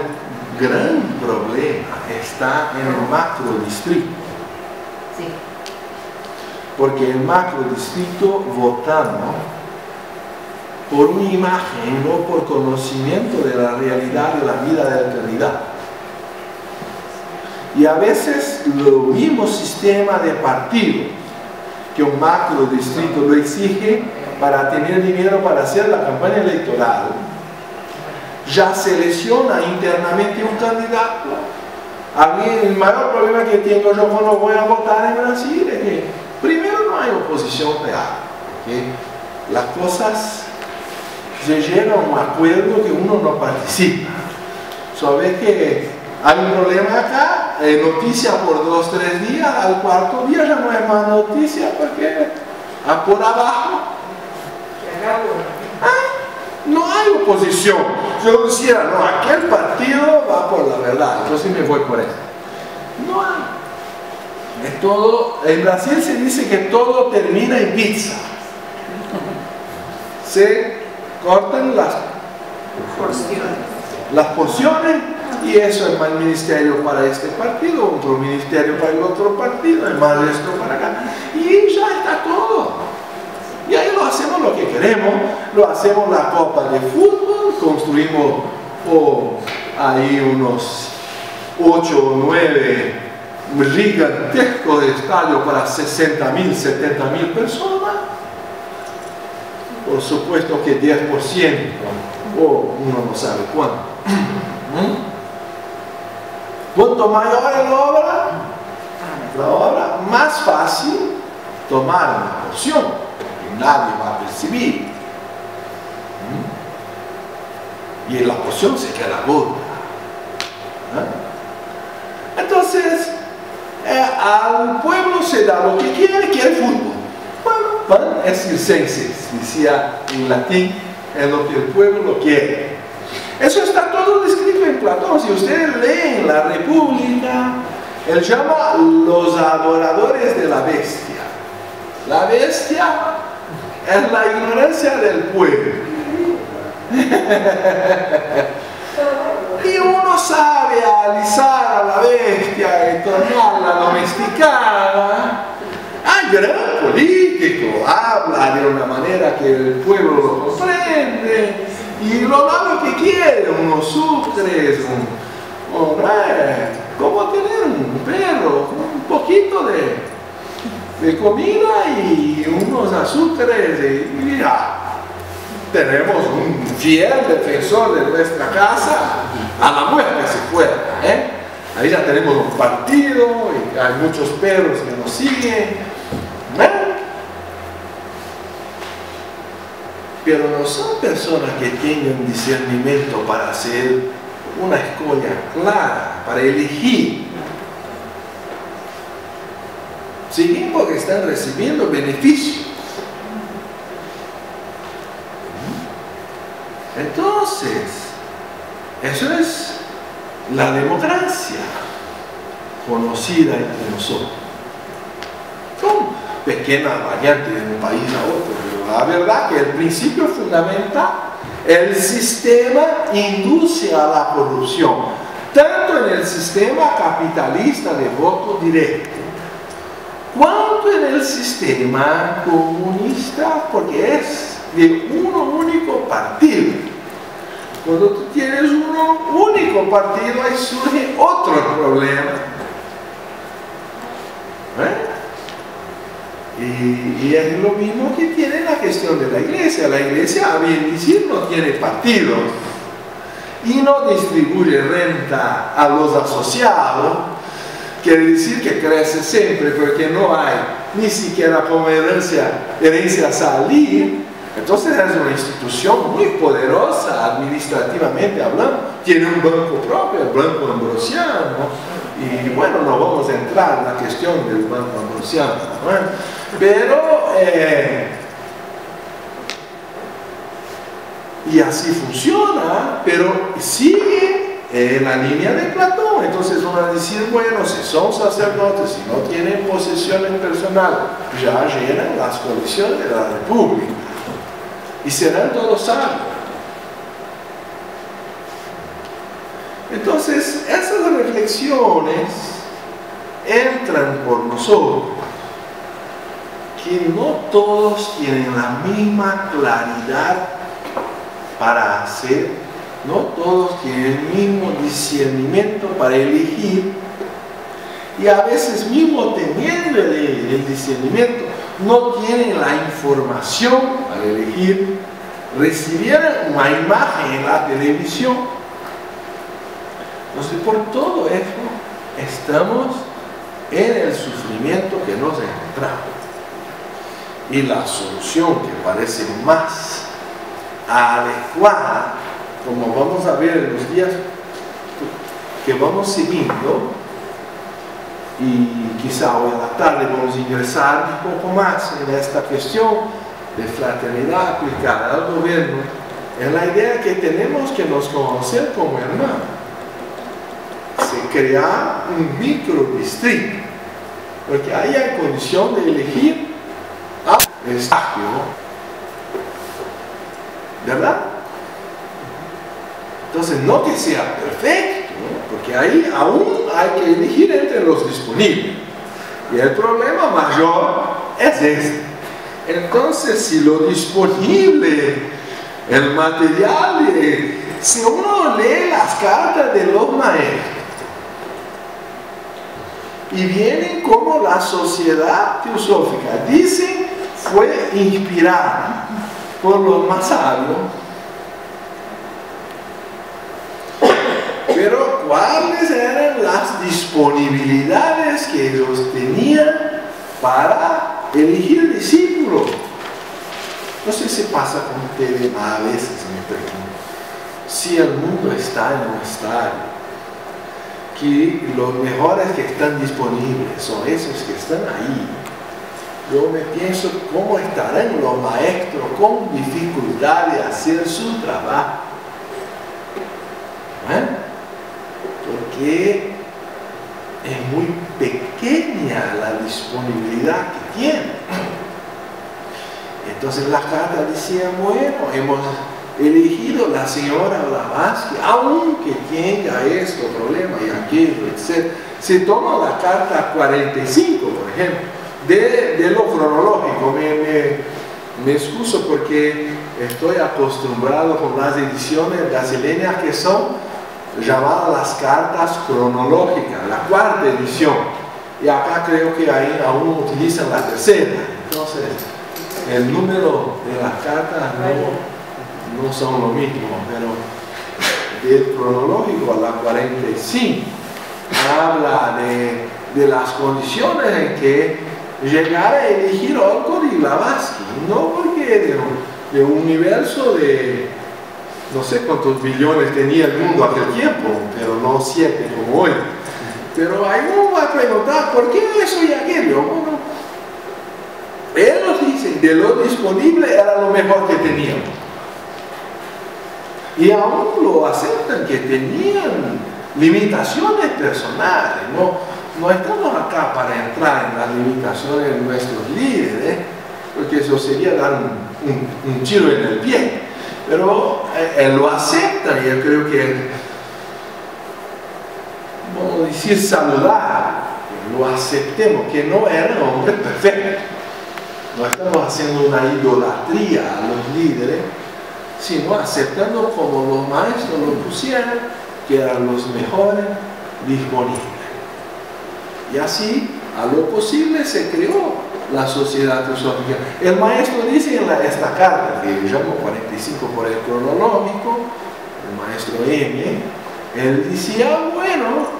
gran problema está en el macrodistrito. Porque el macrodistrito votamos por una imagen, no por conocimiento de la realidad de la vida del candidato. Y a veces lo mismo sistema de partido que un macrodistrito lo exige para tener dinero para hacer la campaña electoral, ya selecciona internamente un candidato. A mí el mayor problema que tengo yo cuando voy a votar en Brasil es que primero no hay oposición real, ¿okay? Las cosas se llega a un acuerdo que uno no participa. Sabes que hay un problema acá, noticia por 2 o 3 días, al cuarto día ya no hay más noticia porque por abajo hay oposición. Yo decía, no, aquel partido va por la verdad, entonces me voy por eso. No hay. Es todo, en Brasil se dice que todo termina en pizza. Se cortan las porciones y eso es más ministerio para este partido, otro ministerio para el otro partido, y más esto para acá. Y ya está todo. Y ahí lo hacemos lo que queremos, lo hacemos la copa de fútbol, construimos ahí unos 8 o 9 gigantescos estadios para 60.000, 70.000 personas. Por supuesto que 10%, o uno no sabe cuánto. Cuanto mayor es la obra, más fácil tomar una porción, porque nadie va a percibir. Y la porción se queda gorda. Entonces, al pueblo se da lo que quiere fútbol. Bueno, pan es circenses, decía en latín, es lo que el pueblo quiere. Eso está todo descrito en Platón. Si ustedes leen La República, él llama los adoradores de la bestia. La bestia es la ignorancia del pueblo. Y uno sabe alisar a la bestia y tornarla domesticada. Hay gran político, habla de una manera que el pueblo lo comprende y lo da lo que quiere, unos sucres, como tener un perro, un poquito de comida y unos azúcares y ya. Tenemos un fiel defensor de nuestra casa a la muerte si fuera. Ahí ya tenemos un partido y hay muchos perros que nos siguen. Pero no son personas que tengan discernimiento para hacer una escolla clara, para elegir. Siguen porque están recibiendo beneficios. Entonces, eso es la democracia conocida entre nosotros. Son pequeñas variantes de un país a otro, pero la verdad que el principio fundamental, el sistema induce a la corrupción, tanto en el sistema capitalista de voto directo, cuanto en el sistema comunista, porque es de uno único partido. Cuando tú tienes uno único partido, ahí surge otro problema. Y es lo mismo que tiene la cuestión de la iglesia. La iglesia, a bien decir, no tiene partidos y no distribuye renta a los asociados. Quiere decir que crece siempre porque no hay ni siquiera como herencia salir. Entonces es una institución muy poderosa administrativamente hablando. Tiene un banco propio, el Banco Ambrosiano. Y bueno, no vamos a entrar en la cuestión del Banco Ambrosiano, ¿no? Pero y así funciona, pero sigue la línea de Platón. Entonces van a decir, bueno, si son sacerdotes, si no tienen posesiones personales, ya llenan las condiciones de la República y serán todos sabios. Entonces, esas reflexiones entran por nosotros, que no todos tienen la misma claridad para hacer, no todos tienen el mismo discernimiento para elegir, y a veces mismo teniendo el discernimiento, no tienen la información para elegir, recibieron una imagen en la televisión. Entonces, por todo esto, estamos en el sufrimiento que nos encontramos. Y la solución que parece más adecuada, como vamos a ver en los días que vamos siguiendo, y quizá hoy a la tarde vamos a ingresar un poco más en esta cuestión de fraternidad aplicada al gobierno, es la idea que tenemos que nos conocer como hermanos. Se crea un microdistrito, porque ahí hay condición de elegir al estagio, ¿verdad? Entonces, no que sea perfecto, ¿no? Porque ahí aún hay que elegir entre los disponibles. Y el problema mayor es este. Entonces, si lo disponible, el material, si uno lee las cartas de los maestros, y vienen como la sociedad teosófica, dicen, fue inspirada por los más sabios, pero ¿cuáles eran las disponibilidades que ellos tenían para elegir discípulos? No sé si pasa con ustedes, a veces me pregunto, si el mundo está en un estadio, que los mejores que están disponibles son esos que están ahí. Yo me pienso cómo estarán los maestros con dificultad de hacer su trabajo. Porque es muy pequeña la disponibilidad que tienen. Entonces las cartas decían, bueno, hemos elegido la señora Blavatsky, aunque tenga esto, problema y aquello, etc. Se toma la carta 45, por ejemplo, de lo cronológico. Me excuso porque estoy acostumbrado con las ediciones brasileñas que son llamadas las cartas cronológicas, la cuarta edición. Y acá creo que ahí aún utilizan la tercera. Entonces, el número de las cartas no son lo mismo, pero del cronológico a la 45 habla de las condiciones en que llegar a elegir algo de Blavatsky, no porque de un universo de no sé cuántos billones tenía el mundo aquel tiempo, pero no 7 como hoy. Pero ahí uno va a preguntar, ¿por qué eso y aquello? Bueno, él nos dice, de lo disponible era lo mejor que teníamos. Y aún lo aceptan, que tenían limitaciones personales. No estamos acá para entrar en las limitaciones de nuestros líderes, porque eso sería dar un tiro en el pie. Pero él lo acepta, y yo creo que, vamos a decir, saludar, lo aceptemos, que no eran hombres perfectos. No estamos haciendo una idolatría a los líderes, sino aceptando como los maestros lo pusieron, que eran los mejores disponibles. Y así, a lo posible, se creó la sociedad teosófica. El maestro dice en esta carta, que llamo 45 por el cronológico, el maestro M, él decía, bueno,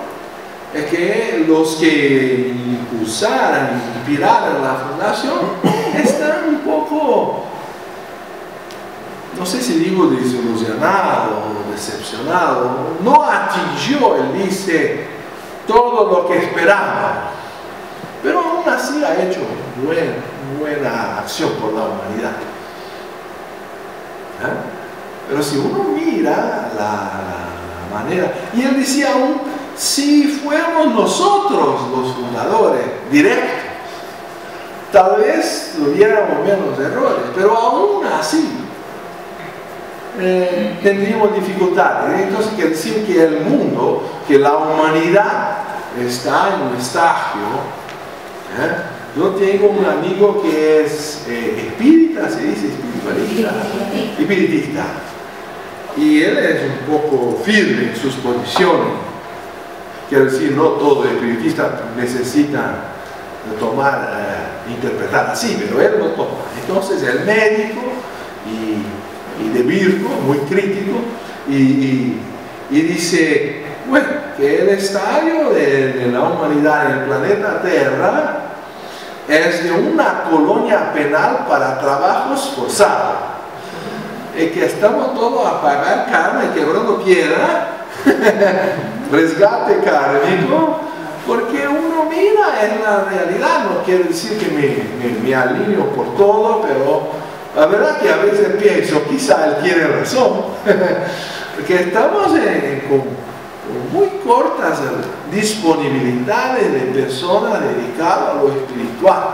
es que los que impulsaran, inspiraran la fundación, están un poco, no sé si digo desilusionado o decepcionado, no atingió, él dice, todo lo que esperaba, pero aún así ha hecho buena acción por la humanidad. Pero si uno mira la manera, y él decía aún, si fuéramos nosotros los fundadores directos, tal vez tuviéramos menos errores, pero aún así tendríamos dificultades. Entonces quiere decir que el mundo, que la humanidad está en un estagio. Yo tengo un amigo que es espírita, se dice espiritista, y él es un poco firme en sus posiciones. Quiero decir, no todo espiritista necesita interpretar así, pero él lo toma. Entonces el médico y de Virgo, muy crítico, y dice, bueno, que el estadio de la humanidad en el planeta Tierra es de una colonia penal para trabajos forzados, y que estamos todos a pagar carne, quebrando piedra, resgate kármico, porque uno mira en la realidad. No quiere decir que me alineo por todo, pero La verdad que a veces pienso, quizá él tiene razón, porque estamos con muy cortas disponibilidades de personas dedicadas a lo espiritual.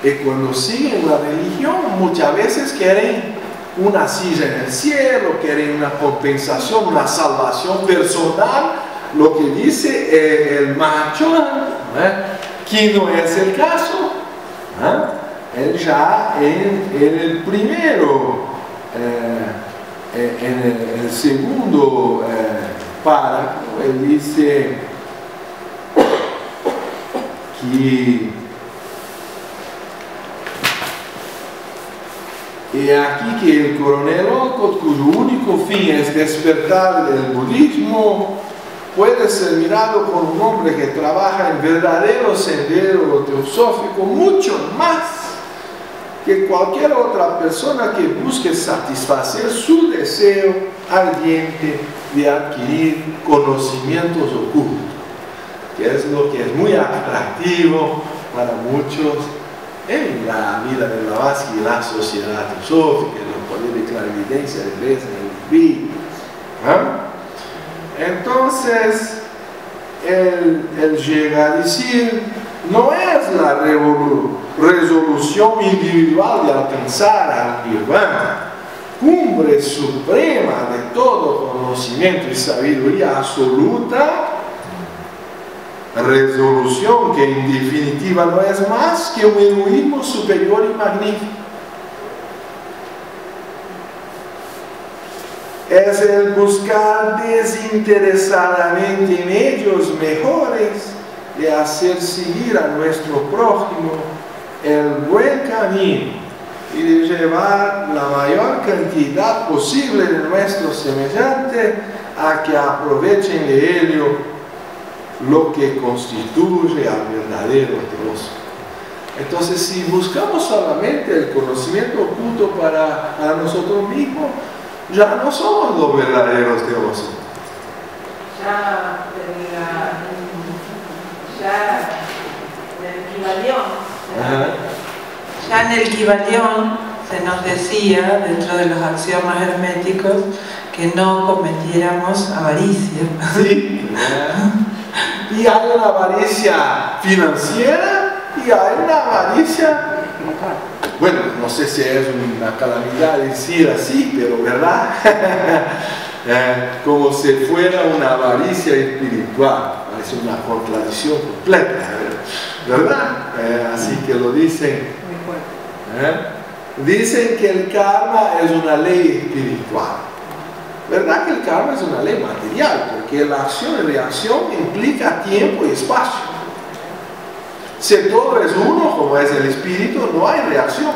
Y cuando siguen la religión, muchas veces quieren una silla en el cielo, quieren una compensación, una salvación personal, lo que dice el macho, que no es el caso. Él ya en el primero, en el segundo párrafo, él dice que y aquí que el coronel Olcott, cuyo único fin es despertar del budismo, puede ser mirado por un hombre que trabaja en verdadero sendero teosófico mucho más que cualquier otra persona que busque satisfacer su deseo ardiente de adquirir conocimientos ocultos, que es lo que es muy atractivo para muchos en la vida de Blavatsky y la sociedad teosófica, en los poderes de clarividencia de Dresden, el Ví. Entonces, él llega a decir, no es la resolución individual de alcanzar al nirvana, cumbre suprema de todo conocimiento y sabiduría absoluta, resolución que en definitiva no es más que un heroísmo superior y magnífico. Es el buscar desinteresadamente medios mejores de hacer seguir a nuestro prójimo el buen camino y de llevar la mayor cantidad posible de nuestros semejantes a que aprovechen de ello lo que constituye al verdadero teósofo. Entonces, si buscamos solamente el conocimiento oculto para nosotros mismos, ya no somos los verdaderos teósofos. Ya en el Kybalión se nos decía, dentro de los axiomas herméticos, que no cometiéramos avaricia. Sí. Y hay una avaricia financiera y hay una avaricia, bueno, no sé si es una calamidad decir así, pero verdad, como si fuera una avaricia espiritual, es una contradicción completa, ¿verdad? Así que lo dicen. Dicen que el karma es una ley espiritual. ¿Verdad que el karma es una ley material? Porque la acción y reacción implica tiempo y espacio. Si todo es uno, como es el espíritu, no hay reacción.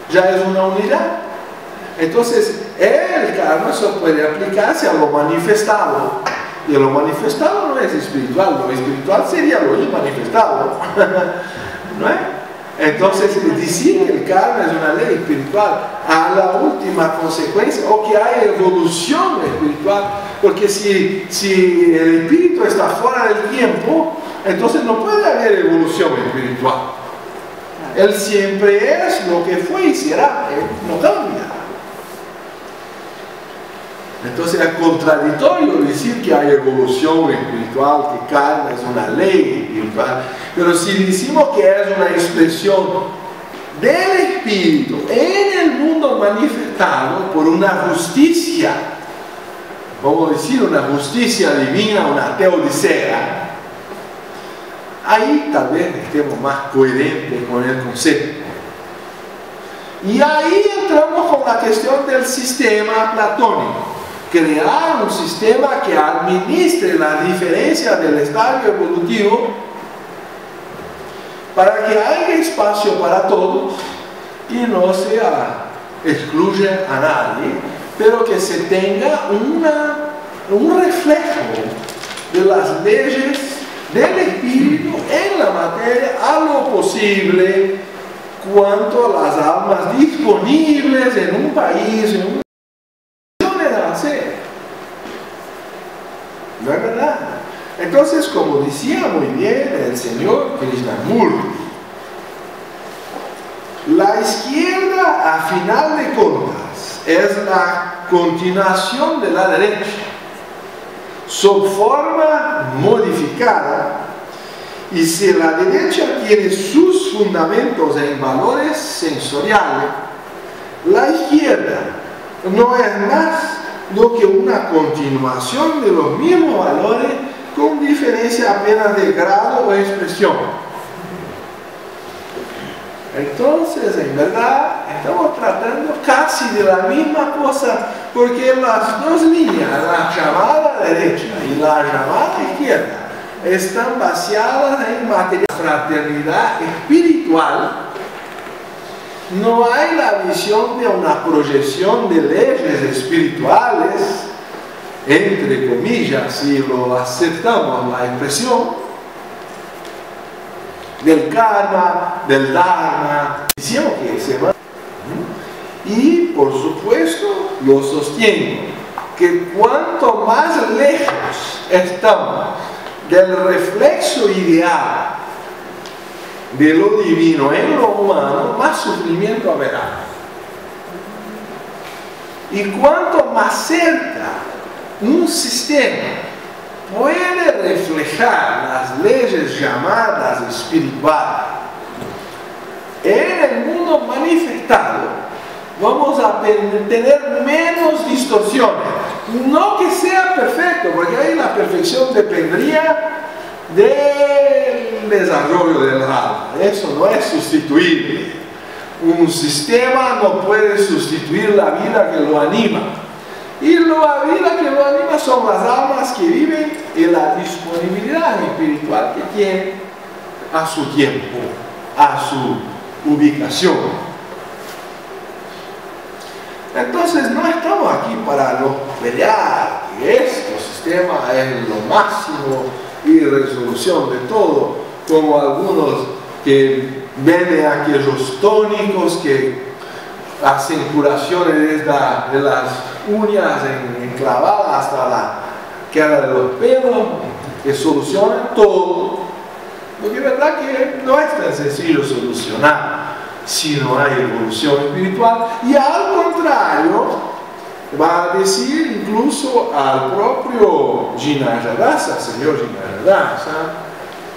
Ya es una unidad. Entonces, el karma solo puede aplicarse a lo manifestado. Y lo manifestado no es espiritual. Lo espiritual sería lo inmanifestado. ¿No es? Entonces, decir que el karma es una ley espiritual a la última consecuencia, o que hay evolución espiritual, porque si el espíritu está fuera del tiempo, entonces no puede haber evolución espiritual. Él siempre es lo que fue y será, él no cambia. Entonces es contradictorio decir que hay evolución espiritual, que karma es una ley espiritual, pero si decimos que es una expresión del espíritu en el mundo manifestado por una justicia, vamos a decir una justicia divina, una teodicea, ahí tal vez estemos más coherentes con el concepto. Y ahí entramos con la cuestión del sistema platónico. Crear un sistema que administre la diferencia del estadio evolutivo para que haya espacio para todos y no se excluya a nadie, pero que se tenga un reflejo de las leyes del espíritu en la materia a lo posible cuanto a las almas disponibles en un país, en un ¿no es verdad? Entonces, como decía muy bien el señor Krishnamurti, La izquierda, a final de cuentas, es la continuación de la derecha, su forma modificada, y si la derecha tiene sus fundamentos en valores sensoriales, la izquierda no es más do que una continuación de los mismos valores con diferencia apenas de grado o expresión. Entonces, en verdad, estamos tratando casi de la misma cosa, porque las dos líneas, la llamada derecha y la llamada izquierda, están basadas en materia de fraternidad espiritual. No hay la visión de una proyección de leyes espirituales, entre comillas, si lo aceptamos la expresión, del karma, del dharma, decimos que se va. Y por supuesto, lo sostengo, que cuanto más lejos estamos del reflexo ideal de lo divino en lo humano, más sufrimiento habrá. Y cuanto más cerca un sistema puede reflejar las leyes llamadas espirituales en el mundo manifestado, vamos a tener menos distorsiones. No que sea perfecto, porque ahí la perfección dependería del desarrollo del alma. Eso no es sustituible. Un sistema no puede sustituir la vida que lo anima. Y la vida que lo anima son las almas que viven y la disponibilidad espiritual que tienen a su tiempo, a su ubicación. Entonces no estamos aquí para no pelear que este sistema es lo máximo y resolución de todo, como algunos que venden aquellos tónicos que hacen curaciones desde de las uñas enclavadas hasta la queda de los pelos, que solucionan todo. Porque es verdad que no es tan sencillo solucionar si no hay evolución espiritual, y al contrario va a decir incluso al propio Jnanadasa, señor Jnanadasa,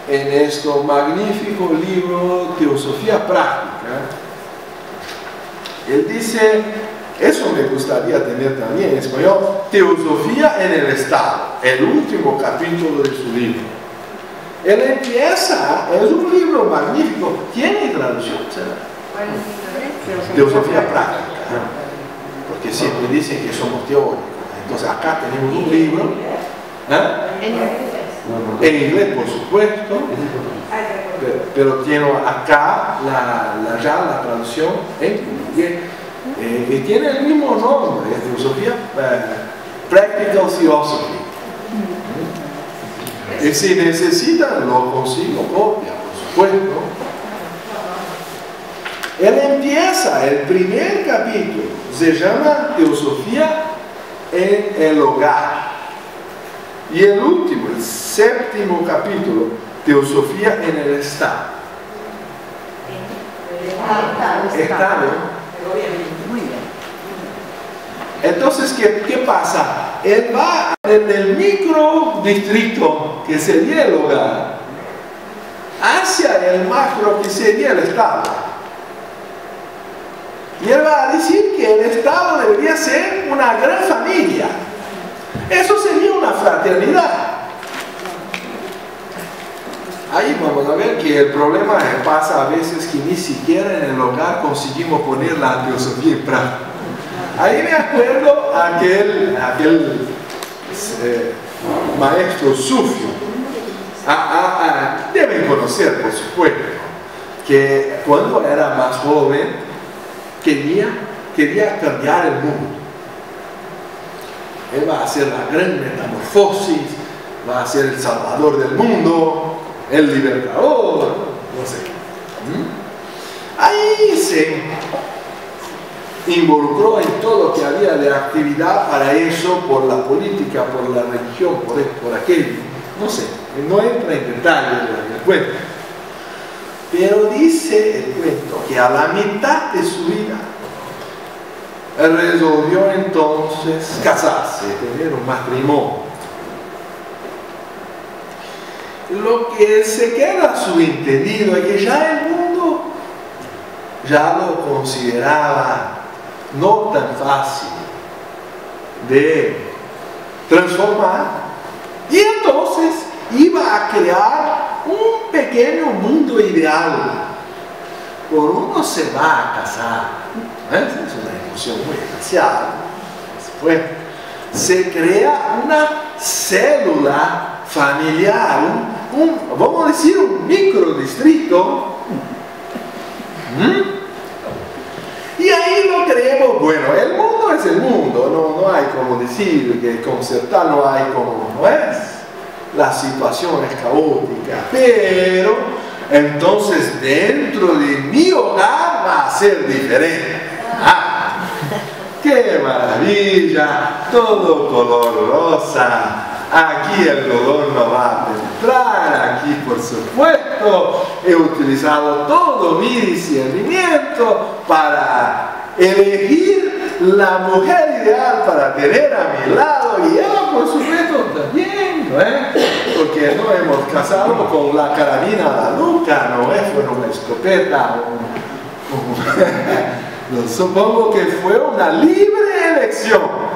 en este magnífico libro Teosofía Práctica. Él dice, eso me gustaría tener también en español, Teosofía en el Estado, el último capítulo de su libro. Él empieza, es un libro magnífico, ¿tiene traducción? Teosofía Práctica, porque siempre dicen que somos teóricos. Entonces acá tenemos un libro, en inglés por supuesto, pero tiene acá ya la traducción en inglés, y tiene el mismo nombre, Teosofía Practical Theosophy. Y si necesitan, lo consigo copia, por supuesto. Él empieza, el primer capítulo se llama Teosofía en el hogar, y el último, el séptimo capítulo, Teosofía en el Estado. Estado. Muy bien. Entonces, ¿qué pasa? Él va en el micro distrito, que sería el hogar, hacia el macro, que sería el Estado. Y él va a decir que el Estado debería ser una gran familia. Eso sería una fraternidad. Ahí vamos a ver que el problema pasa a veces que ni siquiera en el hogar conseguimos poner la teosofía en práctica. Ahí me acuerdo aquel maestro sufio. Deben conocer, por supuesto, que cuando era más joven quería cambiar el mundo. Él va a hacer la gran metamorfosis, va a ser el salvador del mundo, el libertador, no sé. Ahí se involucró en todo lo que había de actividad para eso, por la política, por la religión, por aquello, no sé, no entra en detalles del cuento. Pero dice el cuento que a la mitad de su vida resolvió entonces casarse, tener un matrimonio. Lo que se queda subentendido es que ya el mundo ya lo consideraba no tan fácil de transformar, y entonces iba a crear un pequeño mundo ideal. Por uno se va a casar, es una emoción muy especial. Después se crea una célula familiar, vamos a decir un microdistrito. Y ahí lo creemos, bueno, el mundo es el mundo, no hay como decir que concertar, no hay como, no es, la situación es caótica, pero entonces dentro de mi hogar va a ser diferente. ¡Qué maravilla! Todo color rosa. Aquí el dolor no va a penetrar, aquí por supuesto he utilizado todo mi discernimiento para elegir la mujer ideal para tener a mi lado, y ella por supuesto también, ¿no es? Porque no hemos casado con la carabina a la nuca, no es, fue una escopeta, no, supongo que fue una libre elección.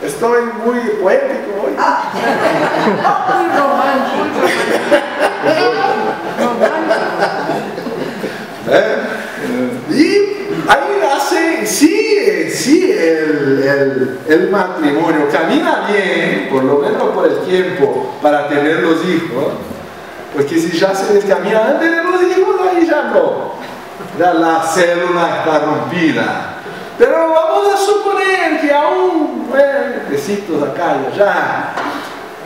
Estoy muy poético hoy. Muy romántico. Y ahí nace, sí, el matrimonio camina bien, por lo menos por el tiempo, para tener los hijos, porque si ya se descamina antes de los hijos, ahí ya no, ya la célula está rompida. Pero vamos a suponer que aún, besitos acá y allá.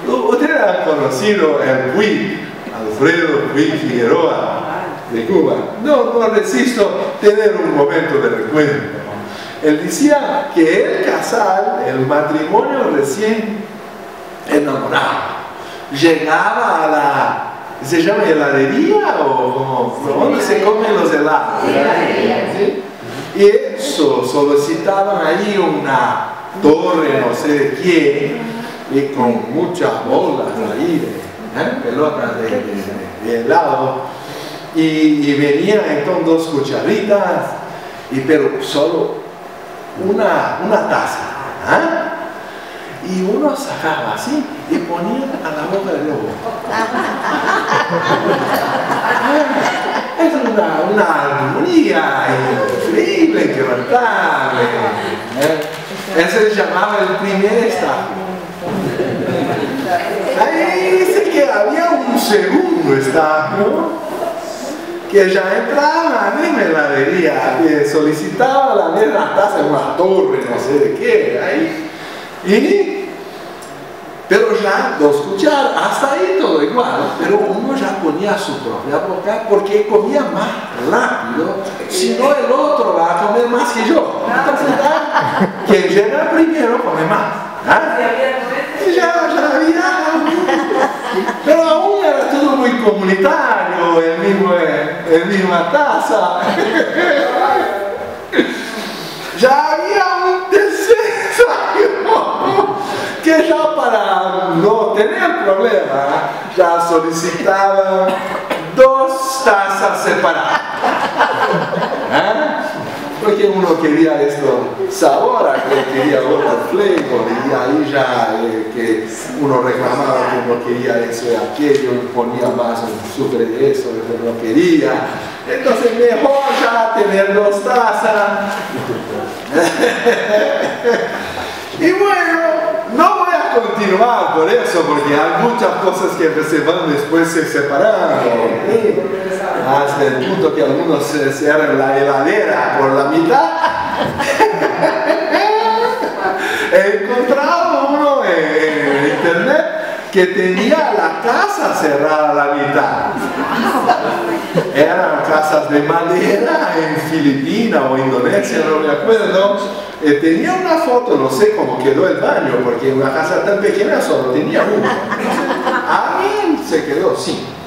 Ustedes han conocido el Puig, Alfredo Puig Figueroa, de Cuba. No resisto tener un momento de recuerdo. Él decía que el casal, el matrimonio recién enamorado, llegaba a la, ¿se llama heladería o dónde se comen los helados? ¿Sí? Y eso, solicitaban ahí una torre, no sé de quién, y con muchas bolas ahí, pelotas de helado, y venían entonces 2 cucharitas, pero solo una taza, y uno sacaba así y ponía a la boca del lobo. Es una armonía increíble, inquebrantable. Ese se llamaba el primer estadio. Ahí dice que había un segundo estadio que ya entraba en la heladería, que solicitaba la misma taza en una torre, no sé de qué, ahí. Pero ya 2 cucharadas, hasta ahí todo igual, pero uno ya ponía su propia boca porque comía más rápido, si no el otro va a comer más que yo. Entonces, quien llega primero come más. Y ya había, pero aún era todo muy comunitario, el misma taza. Ya había un descenso que ya para no tener problema, ya solicitaban 2 tazas separadas. Porque uno quería esto sabor, aquel quería otro flavor, y ahí ya que uno reclamaba que no quería eso y aquello, y ponía más azúcar de eso, que no quería. Entonces mejor ya tener 2 tazas. Y bueno, no voy a continuar por eso, porque hay muchas cosas que se van después se separando. Hasta el punto que algunos se cierran la heladera por la mitad. He encontrado uno en internet que tenía la casa cerrada a la mitad. Eran casas de madera en Filipinas o Indonesia, no me acuerdo. Tenía una foto, no sé cómo quedó el baño, porque una casa tan pequeña solo tenía uno. A mí se quedó sin.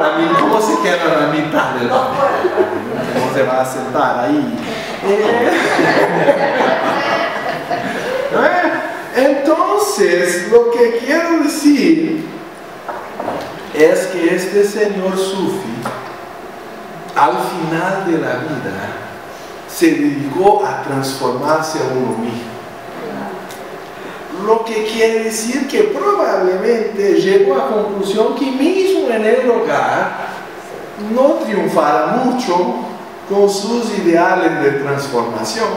para mí, ¿cómo se queda a la mitad del baño? ¿Cómo se va a sentar ahí? Entonces, lo que quiero decir es que este señor Sufi, al final de la vida, se dedicó a transformarse a uno mismo. Lo que quiere decir que probablemente llegó a la conclusión que mismo en el hogar no triunfará mucho con sus ideales de transformación.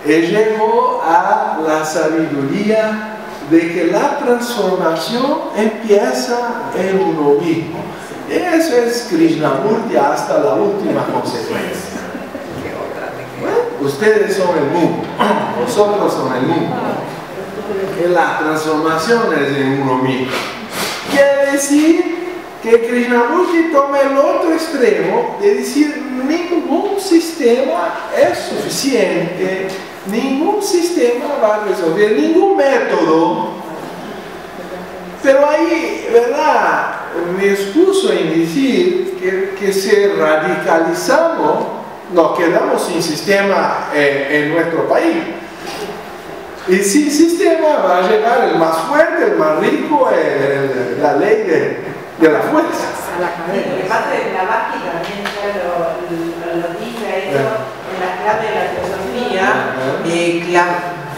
Él llegó a la sabiduría de que la transformación empieza en uno mismo. Eso es Krishnamurti hasta la última consecuencia. Bueno, ustedes son el mundo, nosotros somos el mundo. La transformación es en uno mismo. Quiere decir que Krishnamurti toma el otro extremo de decir ningún sistema es suficiente, ningún sistema va a resolver, ningún método. Pero ahí, ¿verdad? Me excuso en decir que si radicalizamos, nos quedamos sin sistema en nuestro país. Y sin sistema va a llegar el más fuerte, el más rico, la ley de la fuerza. Lo que pasa es que Blavatsky también ya lo dice eso en la clave de la teosofía.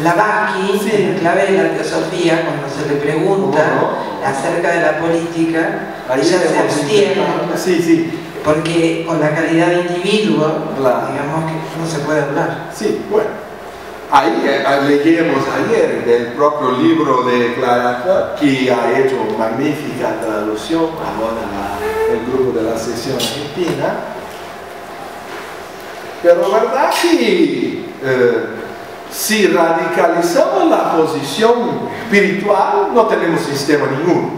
Blavatsky, Sí. en la clave de la teosofía, cuando se le pregunta acerca de la política, ella se abstiene. Sí, sí. Porque con la calidad de individuo, Claro. digamos que no se puede hablar. Sí, bueno. Ahí leímos ayer del propio libro de Clara, que ha hecho magnífica traducción ahora el grupo de la sección argentina. Pero verdad que si radicalizamos la posición espiritual, no tenemos sistema ninguno.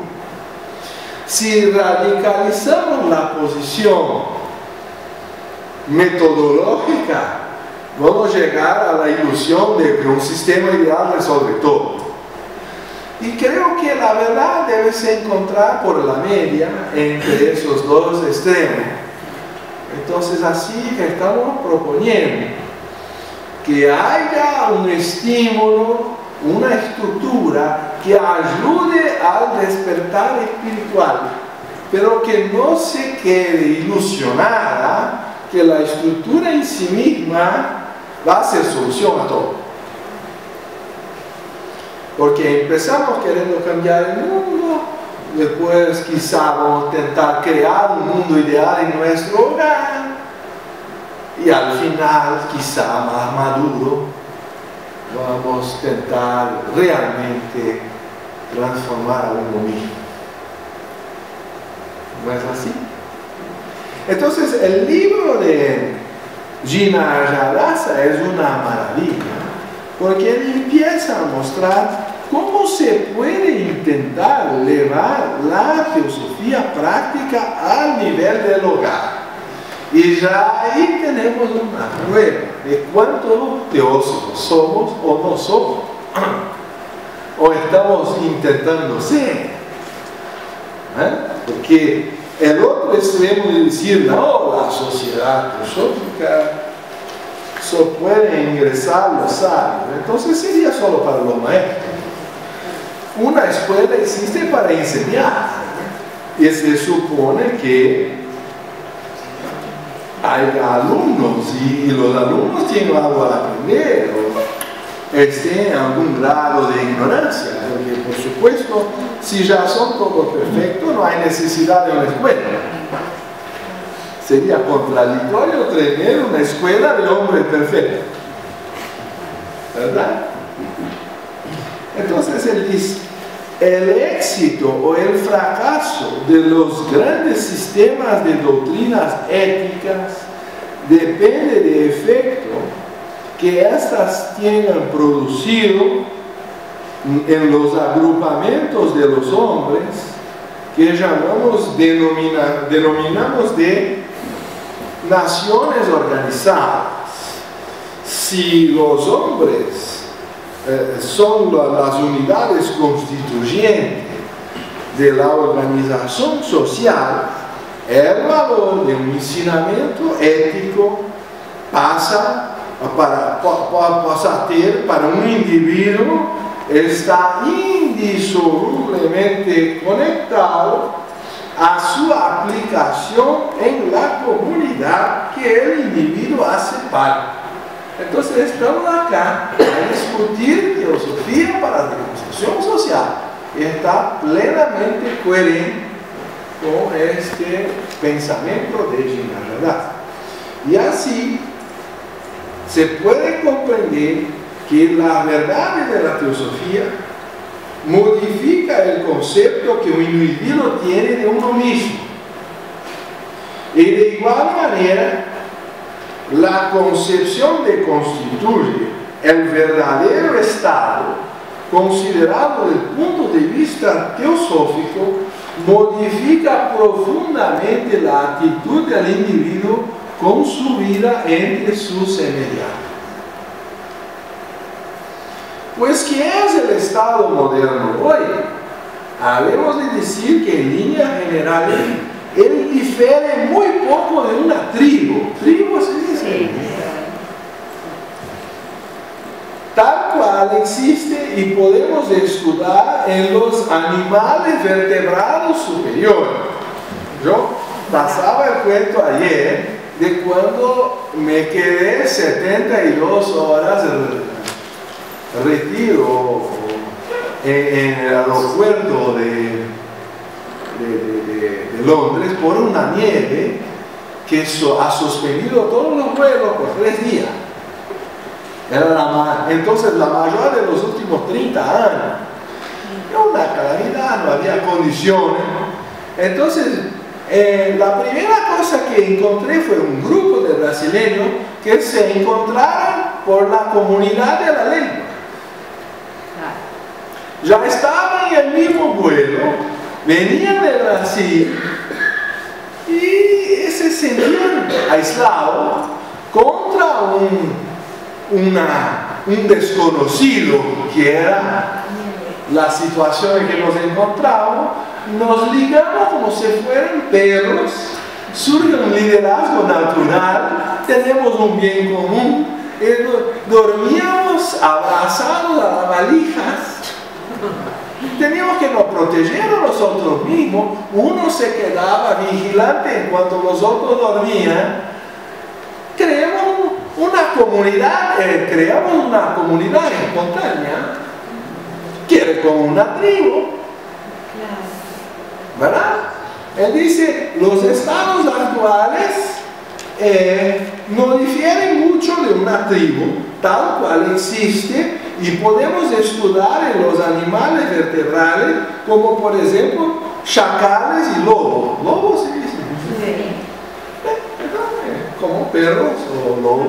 Si radicalizamos la posición metodológica, vamos a llegar a la ilusión de que un sistema ideal resuelve todo. Y creo que la verdad debe ser encontrar por la media entre esos dos extremos. Entonces así que estamos proponiendo que haya un estímulo, una estructura que ayude al despertar espiritual, pero que no se quede ilusionada que la estructura en sí misma va a ser solución a todo. Porque empezamos queriendo cambiar el mundo, después quizá vamos a intentar crear un mundo ideal en nuestro hogar, y al final, quizá más maduro, vamos a intentar realmente transformar a uno mismo. ¿No es así? Entonces, el libro de Gina Arjadasa es una maravilla, porque él empieza a mostrar cómo se puede intentar llevar la teosofía práctica al nivel del hogar. Y ya ahí tenemos una prueba de cuánto teósofos somos o no somos, o estamos intentando ser. Porque el otro extremo de decir, no, la sociedad teosófica solo puede ingresar los sabios, entonces sería solo para los maestros. Una escuela existe para enseñar, y se supone que hay alumnos, y los alumnos tienen algo a aprender, o estén en algún grado de ignorancia, porque por supuesto, si ya son todos perfectos, no hay necesidad de una escuela. Sería contradictorio tener una escuela de hombres perfectos, ¿verdad? Entonces él dice, el éxito o el fracaso de los grandes sistemas de doctrinas éticas depende del efecto que éstas tengan producido en los agrupamientos de los hombres que denominamos de naciones organizadas. Si los hombres son las unidades constituyentes de la organización social, el valor de un ensinamiento ético pasa a ter para un individuo, está indisolublemente conectado a su aplicación en la comunidad que el individuo hace parte. Entonces estamos acá a discutir filosofía para la reconstrucción social y está plenamente coherente con este pensamiento de Gina. Y así se puede comprender que la verdad de la filosofía modifica el concepto que un individuo tiene de uno mismo. Y de igual manera, la concepción que constituye el verdadero estado, considerado desde el punto de vista teosófico, modifica profundamente la actitud del individuo con su vida entre sus semejantes. Pues, ¿qué es el Estado moderno hoy? Habemos de decir que en líneas generales él difiere muy poco de una tribu. ¿Tribu se dice? Sí. Tal cual existe y podemos estudiar en los animales vertebrados superiores. Yo pasaba el cuento ayer de cuando me quedé 72 horas de retiro en el aeropuerto de Londres por una nieve que ha suspendido todos los vuelos por 3 días. Era entonces la mayor de los últimos 30 años. Era una calamidad, no había condiciones. Entonces, la primera cosa que encontré fue un grupo de brasileños que se encontraron por la comunidad de la lengua. Ya estaban en el mismo vuelo, venían de Brasil y se sentían aislados contra un desconocido que era la situación en que nos encontramos. Nos ligamos como si fueran perros, surge un liderazgo natural, tenemos un bien común, dormíamos abrazados a las valijas. Teníamos que nos proteger a nosotros mismos. Uno se quedaba vigilante en cuanto los otros dormían. Creamos una comunidad espontánea, que era como una tribu, ¿verdad? Él dice, los estados actuales no difieren mucho de una tribu, tal cual existe, y podemos estudiar en los animales vertebrales, como por ejemplo, chacales y lobos. ¿Lobos se dice? Sí. Como perros o lobos.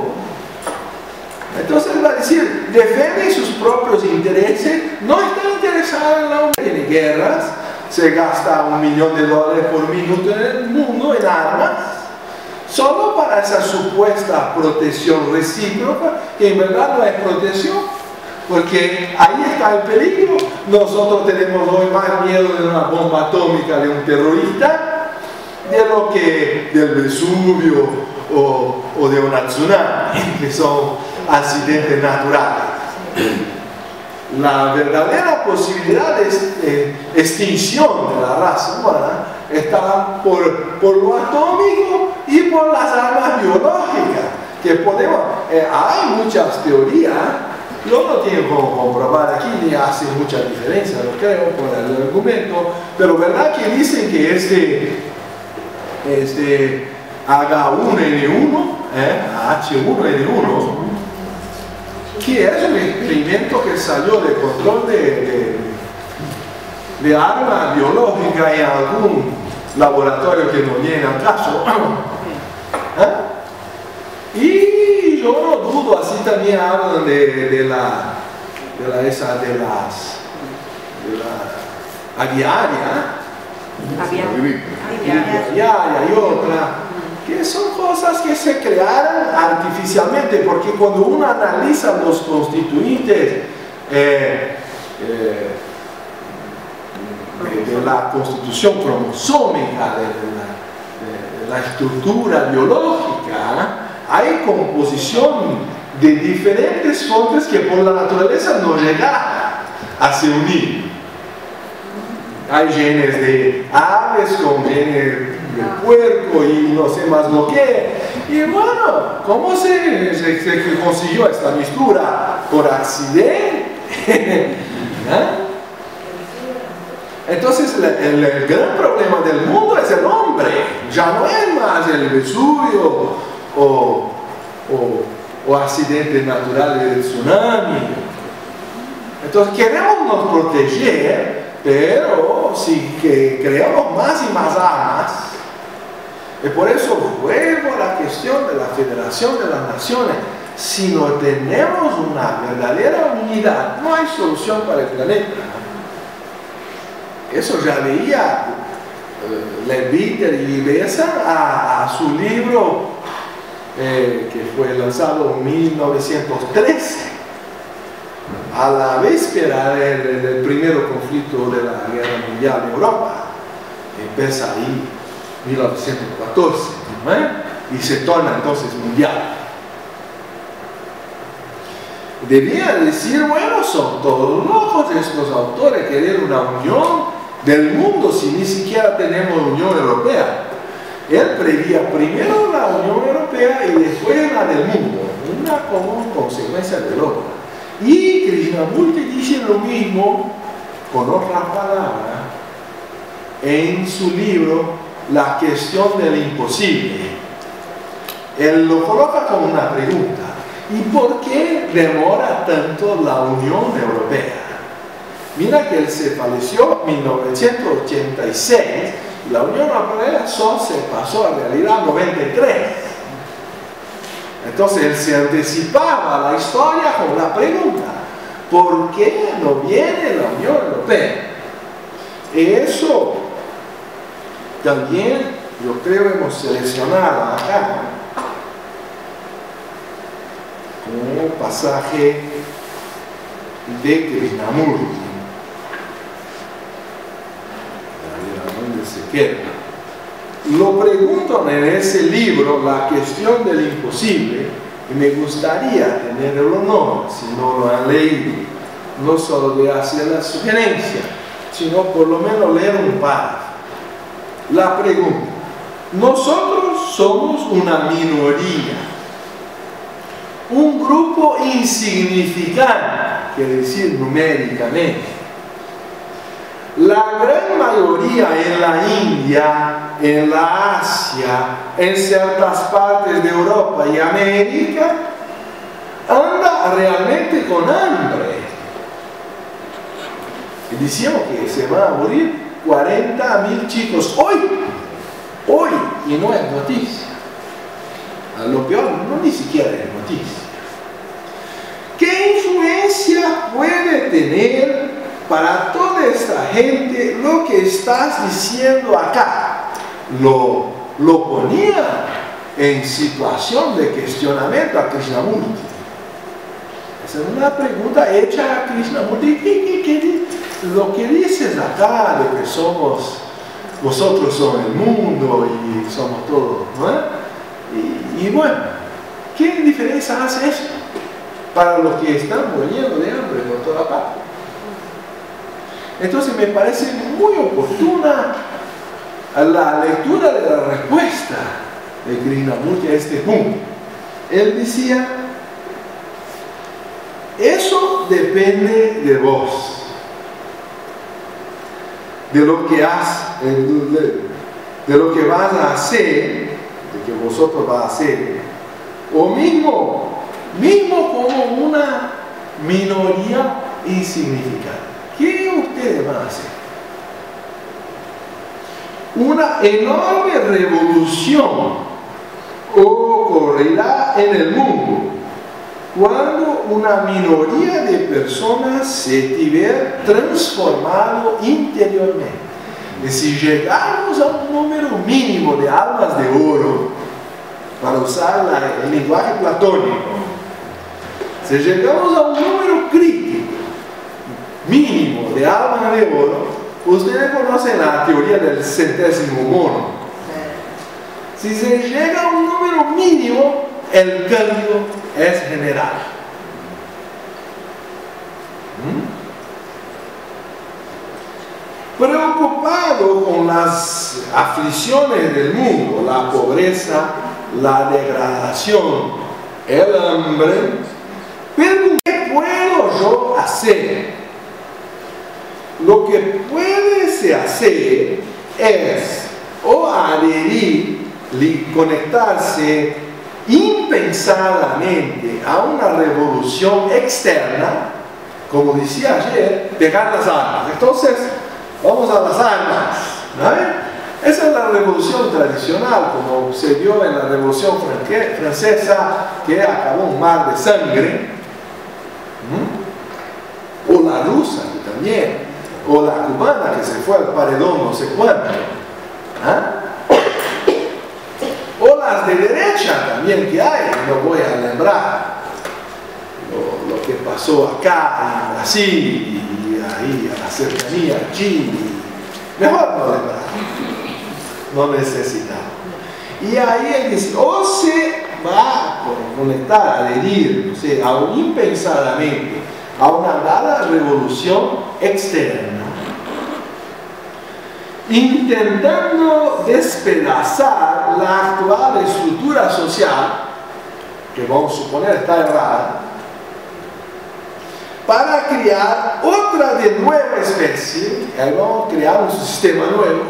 Entonces va a decir, defienden sus propios intereses, no están interesados en la humanidad. Tiene guerras, se gasta $1 millón por minuto en el mundo en armas, solo para esa supuesta protección recíproca, que en verdad no es protección, porque ahí está el peligro. Nosotros tenemos hoy más miedo de una bomba atómica de un terrorista de lo que del Vesubio o de una tsunami, que son accidentes naturales. La verdadera posibilidad de extinción de la raza humana está por lo atómico y por las armas biológicas, que podemos, hay muchas teorías. Yo no tengo cómo comprobar aquí, ni hace mucha diferencia, lo creo, por el argumento, pero verdad que dicen que este H1N1, H1N1, que es un experimento que salió de control de arma biológica en algún laboratorio que no viene al caso. Y yo no dudo, así también hablan de la aviaria y otra, que son cosas que se crearon artificialmente, porque cuando uno analiza los constituyentes de la constitución cromosómica la estructura biológica, hay composición de diferentes fuentes que por la naturaleza no llegan a se unir. Hay genes de aves con genes de puerco y no sé más lo que. Y bueno, ¿cómo se consiguió esta mistura? ¿Por accidente? ¿Ah? Entonces el gran problema del mundo es el hombre, ya no es más el Vesubio o accidentes naturales del tsunami. Entonces queremos nos proteger, pero si que creamos más y más armas, y por eso vuelvo a la cuestión de la Federación de las Naciones. Si no tenemos una verdadera unidad, no hay solución para el planeta. Eso ya veía Leadbeater y Bessa a su libro que fue lanzado en 1913, a la víspera del primer conflicto de la Guerra Mundial en Europa. Empieza ahí 1914, ¿no? Y se torna entonces mundial. Debía decir, bueno, son todos locos estos autores, querer una unión del mundo si ni siquiera tenemos Unión Europea. Él preveía primero la Unión Europea y después la del mundo, una como consecuencia de la otra. Y Krishnamurti dice lo mismo, con otras palabras, en su libro La cuestión del imposible. Él lo coloca como una pregunta. ¿Y por qué demora tanto la Unión Europea? Mira que él se falleció en 1986, la Unión Europea solo se pasó a realidad en 93. Entonces él se anticipaba a la historia con la pregunta, ¿por qué no viene la Unión Europea? Eso también yo creo hemos seleccionado acá como un pasaje de Krishnamurti. ¿Dónde se queda? Lo pregunto en ese libro, La cuestión del imposible, y me gustaría tener el honor, si no lo han leído, no solo de hacer la sugerencia, sino por lo menos leer un párrafo. La pregunta: nosotros somos una minoría, un grupo insignificante, quiere decir numéricamente. La gran mayoría en la India, en la Asia, en ciertas partes de Europa y América, anda realmente con hambre. Y decíamos que se van a morir 40.000 chicos hoy, y no es noticia. Lo peor, no ni siquiera es noticia. ¿Qué influencia puede tener para toda esta gente lo que estás diciendo acá? Lo ponía en situación de cuestionamiento a Krishnamurti. Esa es una pregunta hecha a Krishnamurti. Lo que dices acá de que somos, vosotros son el mundo y somos todos, ¿no? Y bueno, ¿qué diferencia hace eso para los que están muriendo de hambre por toda parte? Entonces me parece muy oportuna la lectura de la respuesta de Krishnamurti a este punto. Él decía, eso depende de vos, de lo que de lo que vas a hacer, de que vosotros vas a hacer, o mismo como una minoría insignificante. ¿Qué ustedes van a hacer? Una enorme revolución ocurrirá en el mundo cuando una minoría de personas se tiver transformado interiormente. Y si llegamos a un número mínimo de almas de oro, para usar el lenguaje platónico, si llegamos a un número crítico mínimo de almas de oro, ustedes conocen la teoría del centésimo mono. Si se llega a un número mínimo, el cambio es general. Preocupado con las aflicciones del mundo, la pobreza, la degradación, el hambre, pero ¿qué puedo yo hacer? Lo que puede hacer es o adherir, conectarse impensadamente a una revolución externa, como decía ayer, dejar las armas. Entonces, vamos a las armas, ¿no? Esa es la revolución tradicional, como se dio en la revolución francesa, que acabó un mar de sangre, o la rusa también, o la cubana que se fue al paredón no sé cuánto, o las de derecha también que hay, no voy a lembrar lo que pasó acá en Brasil y ahí a la cercanía de Chile, mejor no lembrar, no necesitamos. Y ahí él dice, o se va a conectar, adherir, no sé, aún impensadamente, a una dada revolución externa, intentando despedazar la actual estructura social, que vamos a suponer está errada, para crear otra de nueva especie, ahí vamos a crear un sistema nuevo,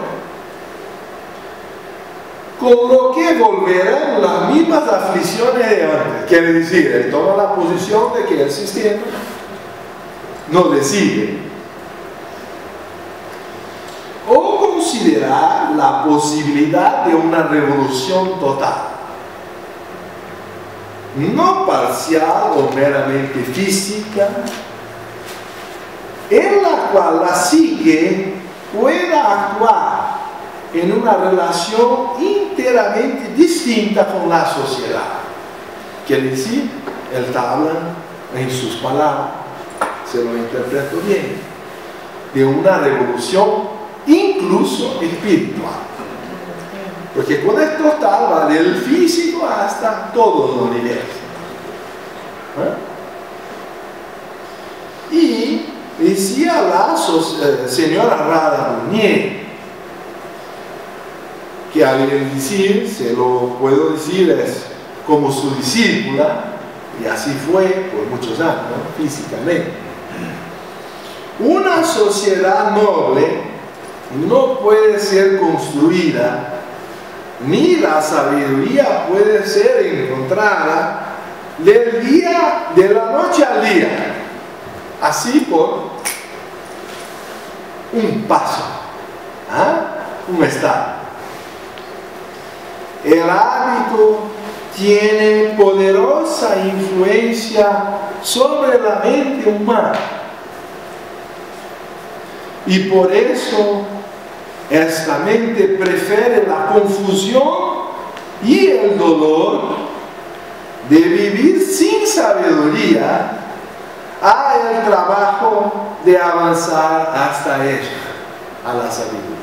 con lo que volverán las mismas aflicciones de antes. Quiere decir, él toma la posición de que el sistema no decide. O considerar la posibilidad de una revolución total, no parcial o meramente física, en la cual la psique pueda actuar en una relación enteramente distinta con la sociedad. Quiere decir, él está hablando en sus palabras, se lo interpreto bien, de una revolución incluso espiritual. Porque con esto está, va del físico hasta todo el universo. Y decía la señora Rada Munier, que al decir, se lo puedo decir, es como su discípula, y así fue por muchos años, ¿no? Físicamente. Una sociedad noble no puede ser construida, ni la sabiduría puede ser encontrada del día, de la noche al día, así por un paso, un estado. El hábito tiene poderosa influencia sobre la mente humana y por eso esta mente prefiere la confusión y el dolor de vivir sin sabiduría a el trabajo de avanzar hasta ella, a la sabiduría.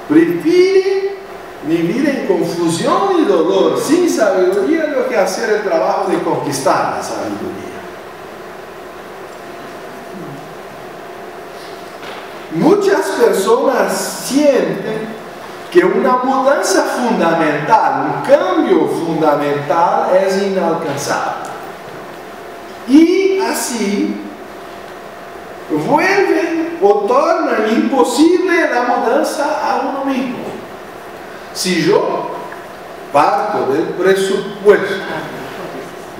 Prefiere vivir en confusión y dolor sin sabiduría lo que hacer el trabajo de conquistar la sabiduría. Muchas personas sienten que una mudanza fundamental, un cambio fundamental es inalcanzable. Y así vuelven o tornan imposible la mudanza a uno mismo. Si yo parto del presupuesto,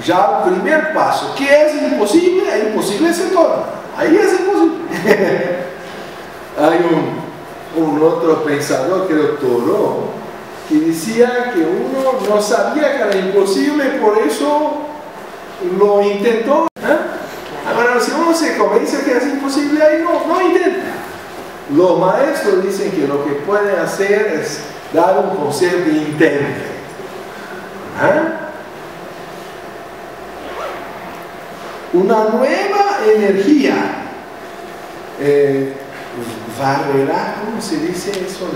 ya el primer paso, que es imposible se torna. Ahí es imposible. Hay un otro pensador, creo Thoreau, que decía que uno no sabía que era imposible, por eso lo intentó. Ahora, si uno se convence que es imposible, ahí no intenta. Los maestros dicen que lo que pueden hacer es dar un consejo de intento. Una nueva energía barrerá, ¿cómo se dice eso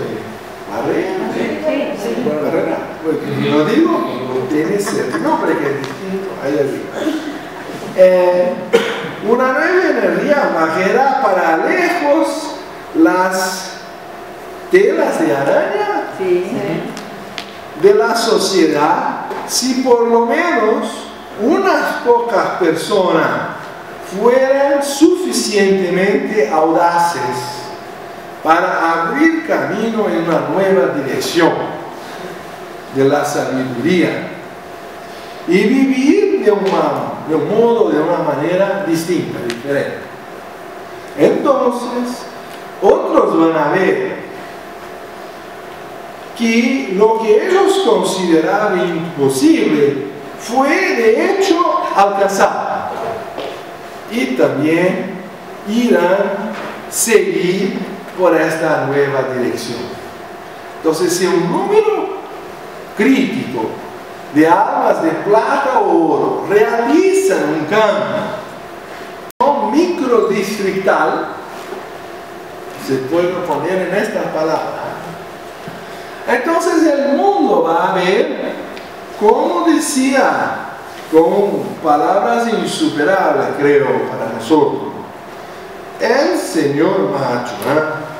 Barrera. Sí. Bueno, Barrera. Pues, lo digo, no tiene nombre que es distinto. Ahí arriba. Una nueva energía bajará para lejos las telas de araña de la sociedad, si por lo menos unas pocas personas fueran suficientemente audaces para abrir camino en una nueva dirección de la sabiduría y vivir de un modo, de una manera distinta, diferente. Entonces, otros van a ver que lo que ellos consideraban imposible fue de hecho alcanzado, y también irán a seguir por esta nueva dirección. Entonces, si un número crítico de almas de plata o oro realizan un cambio microdistrital, se puede poner en estas palabras, entonces el mundo va a ver, como decía, con palabras insuperables, creo, para nosotros, el señor Mahachohan.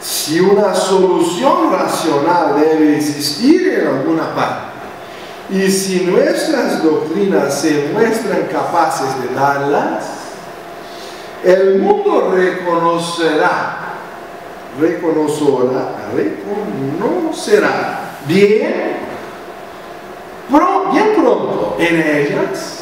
Si una solución racional debe existir en alguna parte, y si nuestras doctrinas se muestran capaces de darlas, el mundo reconocerá bien pronto en ellas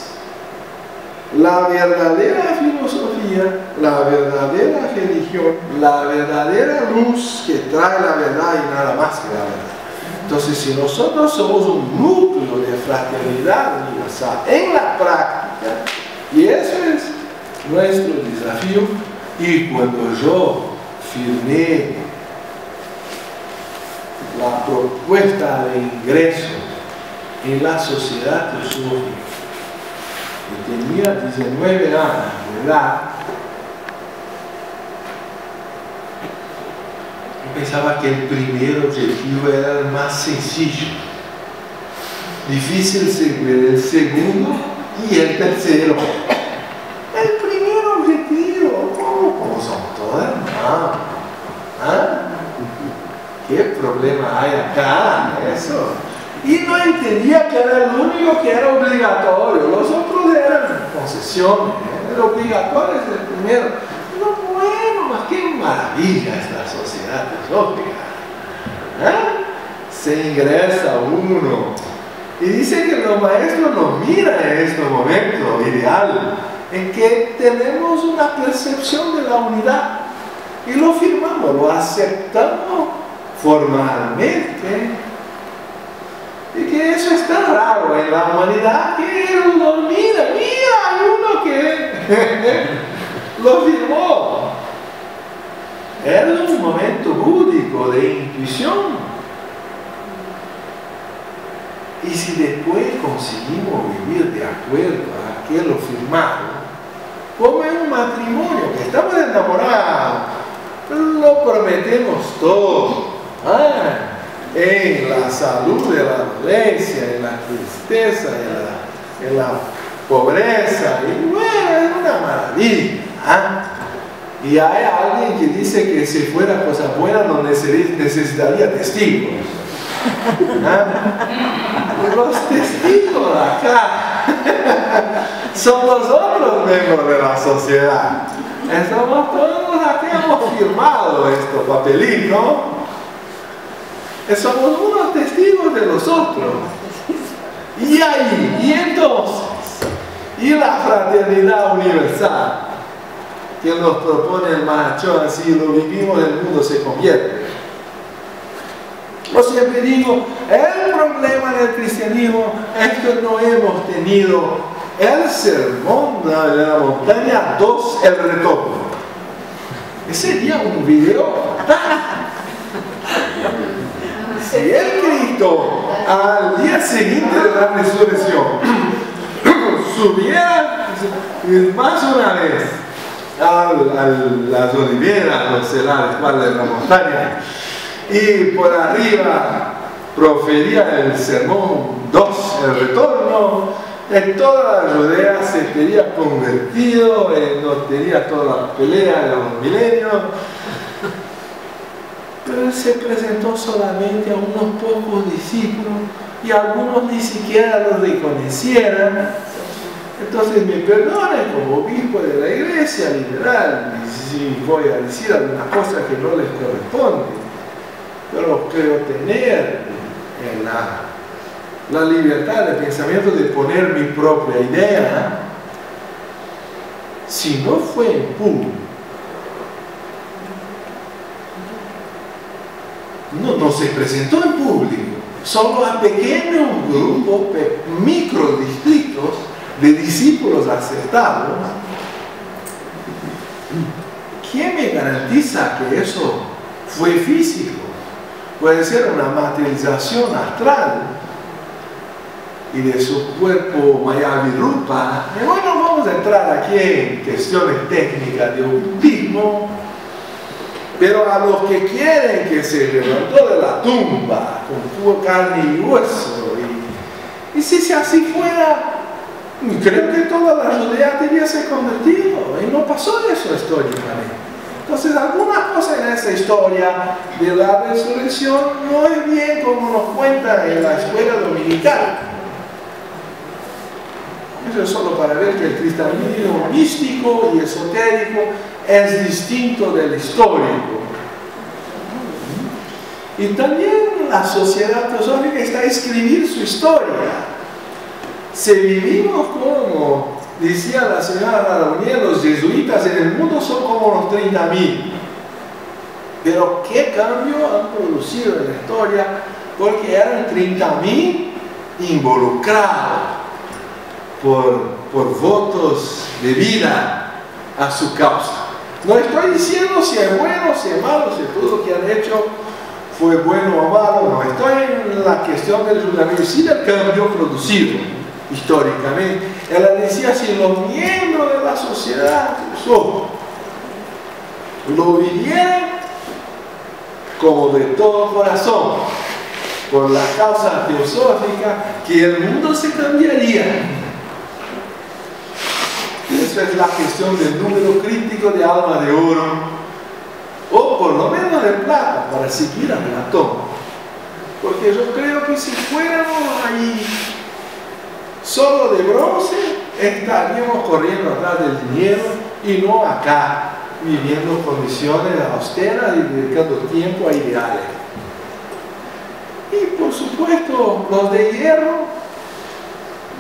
la verdadera filosofía, la verdadera religión, la verdadera luz que trae la verdad y nada más que la verdad. Entonces, si nosotros somos un núcleo de fraternidad universal en la práctica, y eso es nuestro desafío, y cuando yo firmé la propuesta de ingreso en la sociedad teosófica, que tenía 19 años de edad, yo pensaba que el primer objetivo era el más sencillo, difícil seguir el segundo y el tercero. El primer objetivo, ¿cómo son todos hermanos? ¿Ah? ¿Qué problema hay acá? Eso. Y no entendía que era el único que era obligatorio, los otros eran concesiones, el obligatorio es el primero. No, bueno, más qué maravilla esta sociedad teosófica. Se ingresa uno y dice que los maestros nos miran en este momento ideal en que tenemos una percepción de la unidad y lo firmamos, lo aceptamos formalmente. Y que eso está raro en la humanidad, que él lo mira, hay uno que lo firmó. Era un momento búdico de intuición. Y si después conseguimos vivir de acuerdo a aquello firmado, como en un matrimonio, que estamos enamorados, lo prometemos todo. En la salud de la dolencia, en la tristeza, en la pobreza, y bueno, es una maravilla. Y hay alguien que dice que si fuera cosa buena no necesitaría testigos. Los testigos de acá son los otros miembros de la sociedad. Somos todos los que hemos firmado estos papelitos. Somos unos testigos de los otros. Y ahí, y entonces, y la fraternidad universal que nos propone el Mahachohan, si lo vivimos, el mundo se convierte. Yo siempre digo, el problema del cristianismo es que no hemos tenido el sermón de la montaña 2, el retorno. Ese día un video. Si el Cristo al día siguiente de la resurrección subiera más una vez a las oliveras, los celares, cuales de la montaña, y por arriba profería el sermón 2, el retorno, en toda la Judea se tenía convertido, no tenía toda la pelea de los milenios, pero él se presentó solamente a unos pocos discípulos y algunos ni siquiera los reconocieran. Entonces me perdonen como obispo de la iglesia liberal si voy a decir alguna cosa que no les corresponde, pero creo tener la libertad de pensamiento de poner mi propia idea. Si no fue en público, no se presentó en público, solo a pequeños grupos, microdistritos de discípulos aceptados. ¿Quién me garantiza que eso fue físico? Puede ser una materialización astral y de su cuerpo Mayavirupa. Bueno, vamos a entrar aquí en cuestiones técnicas de ocultismo, pero a los que quieren que se levantó de la tumba con puro carne y hueso, y si así fuera, creo que toda la Judea debía ser convertido, y no pasó eso históricamente. Entonces, alguna cosa en esa historia de la resurrección no es bien como nos cuentan en la escuela dominical. Eso es solo para ver que el cristianismo místico y esotérico es distinto del histórico. Y también la sociedad teosófica está a escribir su historia. Si vivimos como decía la señora Radomía, los jesuitas en el mundo son como los 30.000. Pero qué cambio han producido en la historia, porque eran 30.000 involucrados por votos de vida a su causa. No estoy diciendo si es bueno, si es malo, si todo lo que han hecho fue bueno o malo, no. Estoy en la cuestión del judaísmo, sí del cambio producido históricamente. Ella decía, si los miembros de la sociedad lo vivieran como de todo corazón, por la causa teosófica, que el mundo se cambiaría. Esa es la cuestión del número crítico de alma de oro, o por lo menos de plata, para seguir a Platón. Porque yo creo que si fuéramos ahí solo de bronce, estaríamos corriendo atrás del dinero y no acá, viviendo condiciones austeras y dedicando tiempo a ideales. Y por supuesto, los de hierro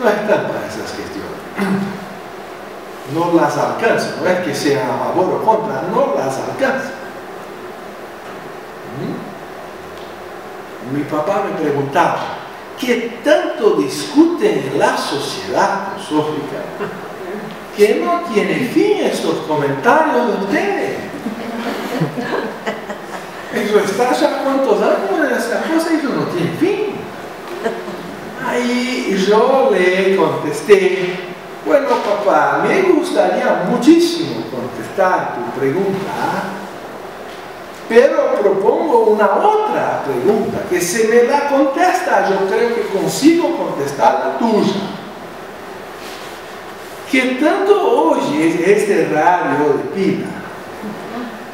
no están para esas cuestiones. No las alcanzan, no es que sea a favor o contra, no las alcanzan. Mi papá me preguntaba, ¿qué tanto discuten en la sociedad teosófica que no tiene fin estos comentarios de ustedes? Eso está ya cuántos años en esa cosa y eso no tiene fin. Ahí yo le contesté, bueno papá, me gustaría muchísimo contestar tu pregunta, pero propongo una otra pregunta, que si me la contesta, yo creo que consigo contestar la tuya. ¿Qué tanto oyes este radio de pila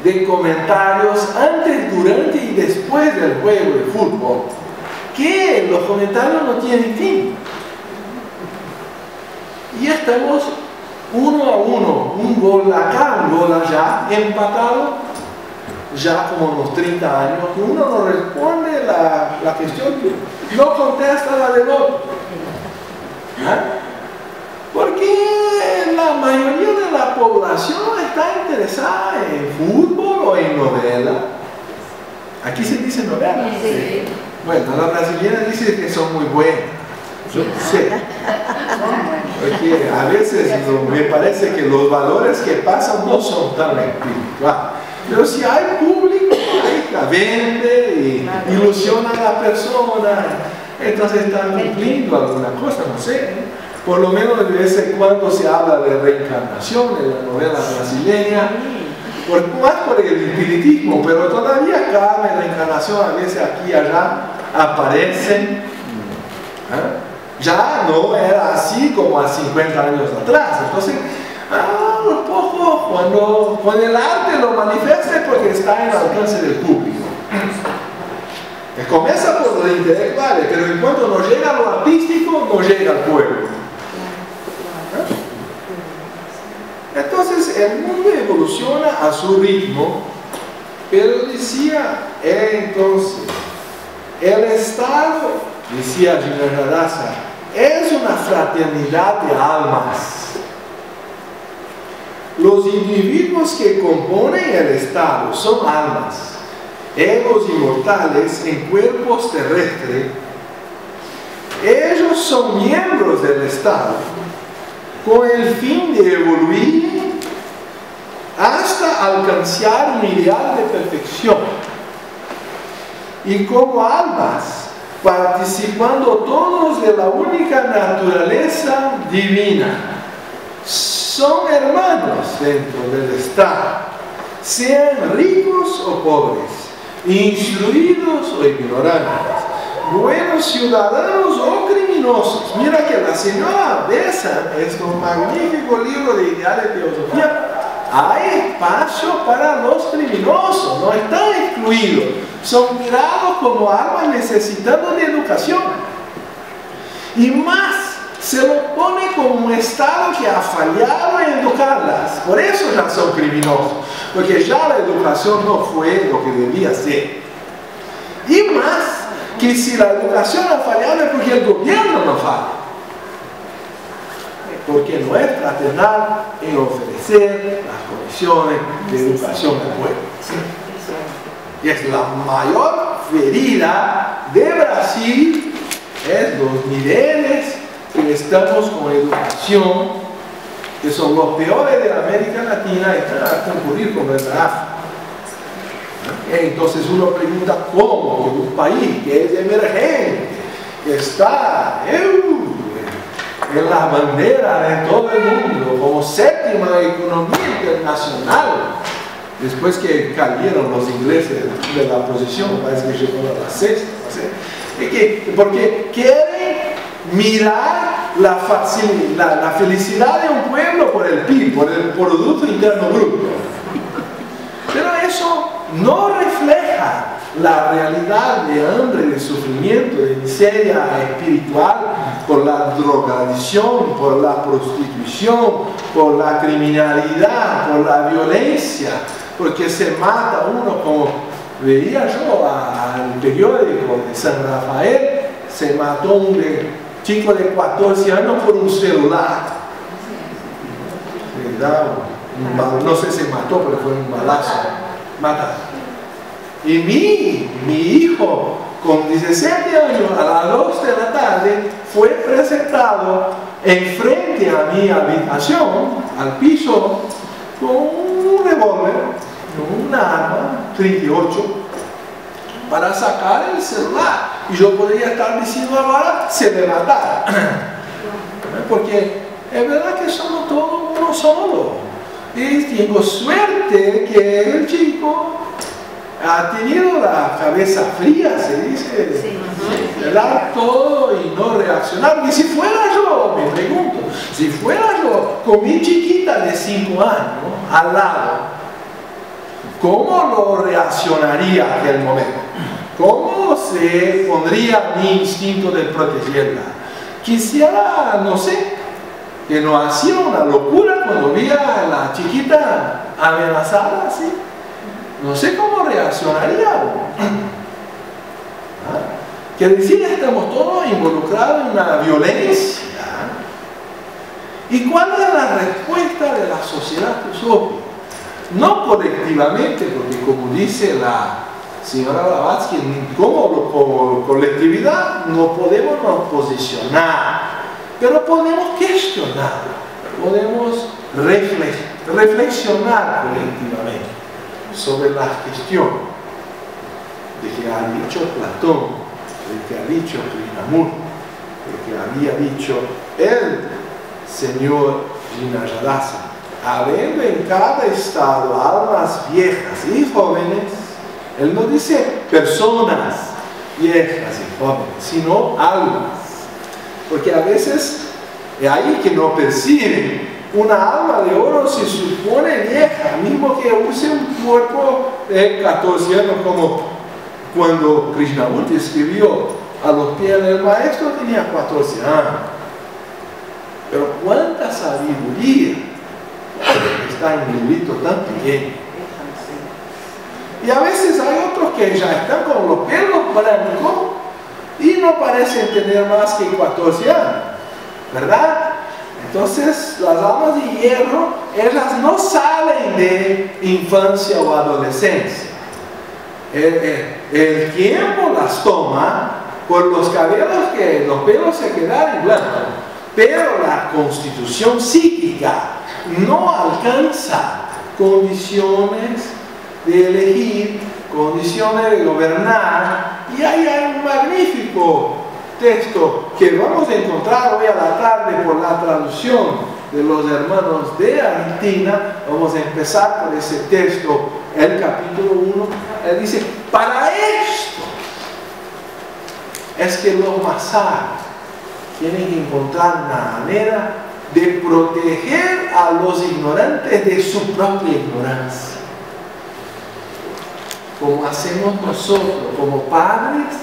de comentarios antes, durante y después del juego de fútbol? Que los comentarios no tienen fin. Y estamos 1-1, un gol acá, un gol allá, empatado. Ya como unos 30 años, que uno no responde la cuestión, no contesta la del otro. Porque la mayoría de la población está interesada en fútbol o en novela. Aquí se dice novela. Sí. Bueno, la brasileña dice que son muy buenas. Yo sé. Porque a veces me parece que los valores que pasan no son tan espirituales. Pero si hay público, ahí la vende y ilusiona a la persona, entonces están cumpliendo alguna cosa, no sé. Por lo menos de vez en cuando se habla de reencarnación en la novela brasileña, más por el espiritismo, pero todavía cabe reencarnación, a veces aquí y allá aparecen. Ya no era así como a 50 años atrás. Entonces, un poco cuando el arte lo manifiesta es porque está en el alcance del público. Comienza por lo intelectual, pero en cuanto no llega a lo artístico, no llega al pueblo. Entonces el mundo evoluciona a su ritmo, pero decía entonces, el Estado, decía Jinayarasa, es una fraternidad de almas. Los individuos que componen el Estado son almas, egos inmortales en cuerpos terrestres. Ellos son miembros del Estado con el fin de evoluir hasta alcanzar un ideal de perfección. Y como almas, participando todos de la única naturaleza divina, son hermanos dentro del Estado, sean ricos o pobres, instruidos o ignorantes, buenos ciudadanos o criminosos. Mira que la señora Bessa es un magnífico libro de ideales de teosofía. Hay espacio para los criminosos, no están excluidos, son mirados como almas necesitando de educación. Y más, se lo pone como un Estado que ha fallado en educarlas, por eso ya son criminosos, porque ya la educación no fue lo que debía ser. Y más, que si la educación ha fallado es porque el gobierno no falla, porque no es fraternal en ofrecer las condiciones de educación al pueblo. Y es la mayor ferida de Brasil, es los niveles que estamos con educación, que son los peores de América Latina, están a concurrir con el África. Entonces uno pregunta cómo un país que es emergente, que está en la bandera de todo el mundo, como séptima economía internacional, después que cayeron los ingleses de la posición, parece que llegó a la sexta, porque quieren mirar la felicidad de un pueblo por el PIB, por el Producto Interno Bruto. Pero eso no refleja la realidad de hambre, de sufrimiento, de miseria espiritual por la drogadicción, por la prostitución, por la criminalidad, por la violencia, porque se mata uno, como veía yo al periódico de San Rafael, se mató un chico de 14 años por un celular. No sé si mató, pero fue un balazo. Mata. Y mi hijo, con 17 años, a las 2 de la tarde, fue presentado enfrente a mi habitación, al piso, con un revólver, con una arma 38, para sacar el celular. Y yo podría estar diciendo ahora, se le matar. Porque es verdad que somos todos uno solo. Y tengo suerte que el chico ha tenido la cabeza fría, se dice, dar todo y no reaccionar. Y si fuera yo, me pregunto, si fuera yo con mi chiquita de 5 años al lado, ¿cómo lo reaccionaría en aquel momento? ¿Cómo se pondría mi instinto de protegerla? Quisiera, no sé, que no hacía una locura cuando vi a la chiquita amenazada así. No sé cómo reaccionaría. Quiere decir, estamos todos involucrados en una violencia. ¿Y cuál es la respuesta de la sociedad teosófica? No colectivamente, porque como dice la señora Blavatsky, como colectividad no podemos nos posicionar, pero podemos cuestionar, podemos reflexionar colectivamente sobre la cuestión de que ha dicho Platón, de que ha dicho Krishnamurti, de que había dicho él señor Jinayadasa, habiendo en cada estado almas viejas y jóvenes, él no dice personas viejas y jóvenes, sino almas. Porque a veces es ahí que no perciben. Una alma de oro se supone vieja, mismo que use un cuerpo de 14 años, como cuando Krishnamurti escribió a los pies del maestro, tenía 14 años. Pero cuánta sabiduría está en un librito tan pequeño. Y a veces hay otros que ya están con los pelos blancos y no parecen tener más que 14 años, ¿verdad? Entonces, las almas de hierro, ellas no salen de infancia o adolescencia. El tiempo las toma por los cabellos, que los pelos se quedan blancos, pero la constitución psíquica no alcanza condiciones de elegir, condiciones de gobernar. Y ahí hay un magnífico texto que vamos a encontrar hoy a la tarde por la traducción de los hermanos de Argentina. Vamos a empezar por ese texto, el capítulo 1. Él dice: para esto es que los más sabios tienen que encontrar una manera de proteger a los ignorantes de su propia ignorancia, como hacemos nosotros como padres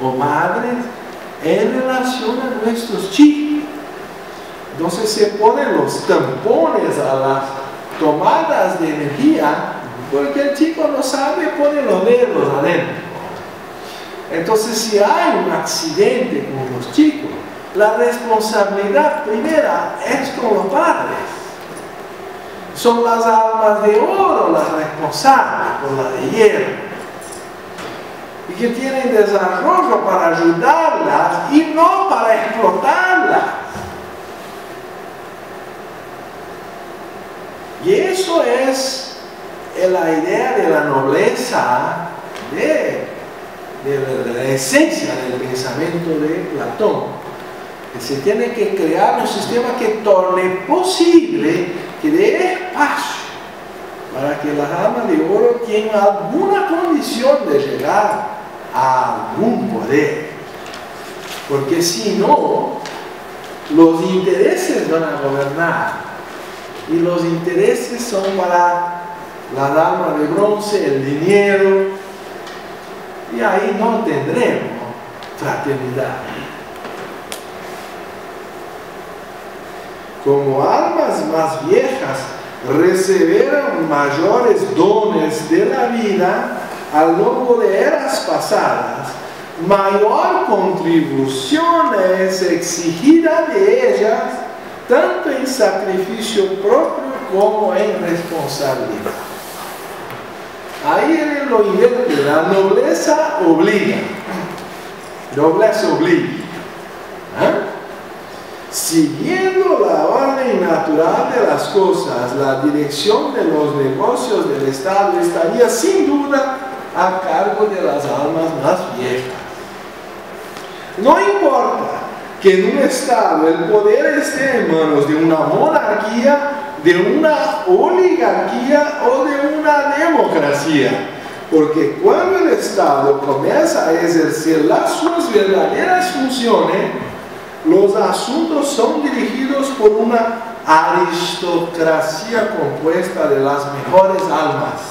o madres en relación a nuestros chicos. Entonces se ponen los tampones a las tomadas de energía, porque el chico no sabe poner los dedos adentro. Entonces, si hay un accidente con los chicos, la responsabilidad primera es con los padres. Son las almas de oro las responsables por la de hierro, y que tienen desarrollo para ayudarlas y no para explotarlas. Y eso es la idea de la nobleza, de la esencia del pensamiento de Platón, que se tiene que crear un sistema que torne posible, que dé espacio para que las almas de oro tengan alguna condición de llegar a algún poder. Porque si no, los intereses van a gobernar, y los intereses son para las almas de bronce, el dinero, y ahí no tendremos fraternidad. Como almas más viejas recibieron mayores dones de la vida a lo largo de eras pasadas, mayor contribución es exigida de ellas, tanto en sacrificio propio como en responsabilidad. Ahí es lo invierte, la nobleza obliga. Nobleza obliga. Siguiendo la orden natural de las cosas, la dirección de los negocios del Estado estaría sin duda a cargo de las almas más viejas. No importa que en un Estado el poder esté en manos de una monarquía, de una oligarquía o de una democracia, porque cuando el Estado comienza a ejercer sus verdaderas funciones, los asuntos son dirigidos por una aristocracia compuesta de las mejores almas,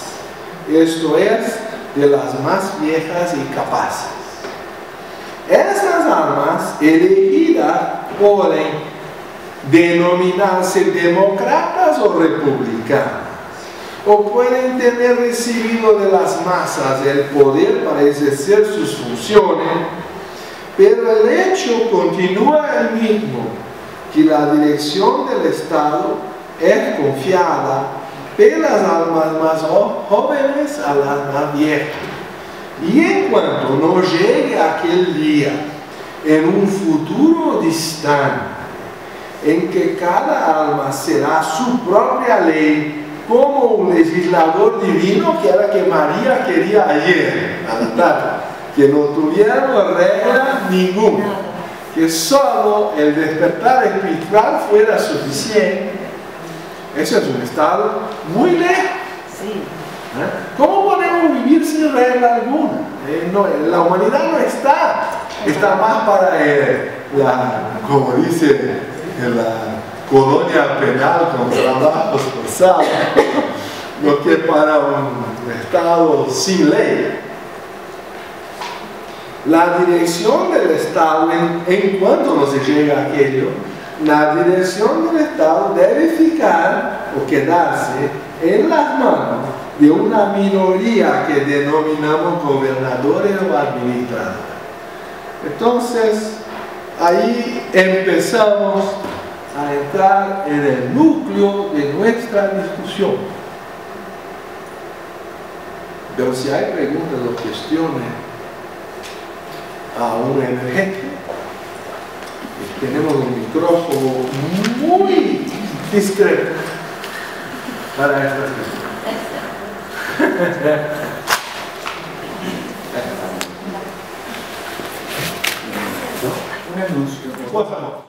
esto es, de las más viejas y capaces. Estas almas elegidas pueden denominarse demócratas o republicanas, o pueden tener recibido de las masas el poder para ejercer sus funciones, pero el hecho continúa el mismo, que la dirección del Estado es confiada de las almas más jóvenes a las más viejas. Y en cuanto no llegue aquel día, en un futuro distante, en que cada alma será su propia ley, como un legislador divino, que era que María quería ayer, a la tarde, que no tuviéramos regla ninguna, que solo el despertar espiritual fuera suficiente. Eso es un estado muy lejos. Sí. ¿Cómo podemos vivir sin regla alguna? La humanidad no está más para como dice la colonia penal con trabajos forzados, lo que para un estado sin ley. La dirección del Estado, en cuanto no se llega a aquello, la dirección del Estado debe ficar o quedarse en las manos de una minoría que denominamos gobernadores o administradores. Entonces, ahí empezamos a entrar en el núcleo de nuestra discusión. Pero si hay preguntas o cuestiones a un emergente, tenemos un micrófono muy discreto para estas cuestiones. Un anuncio. Por favor.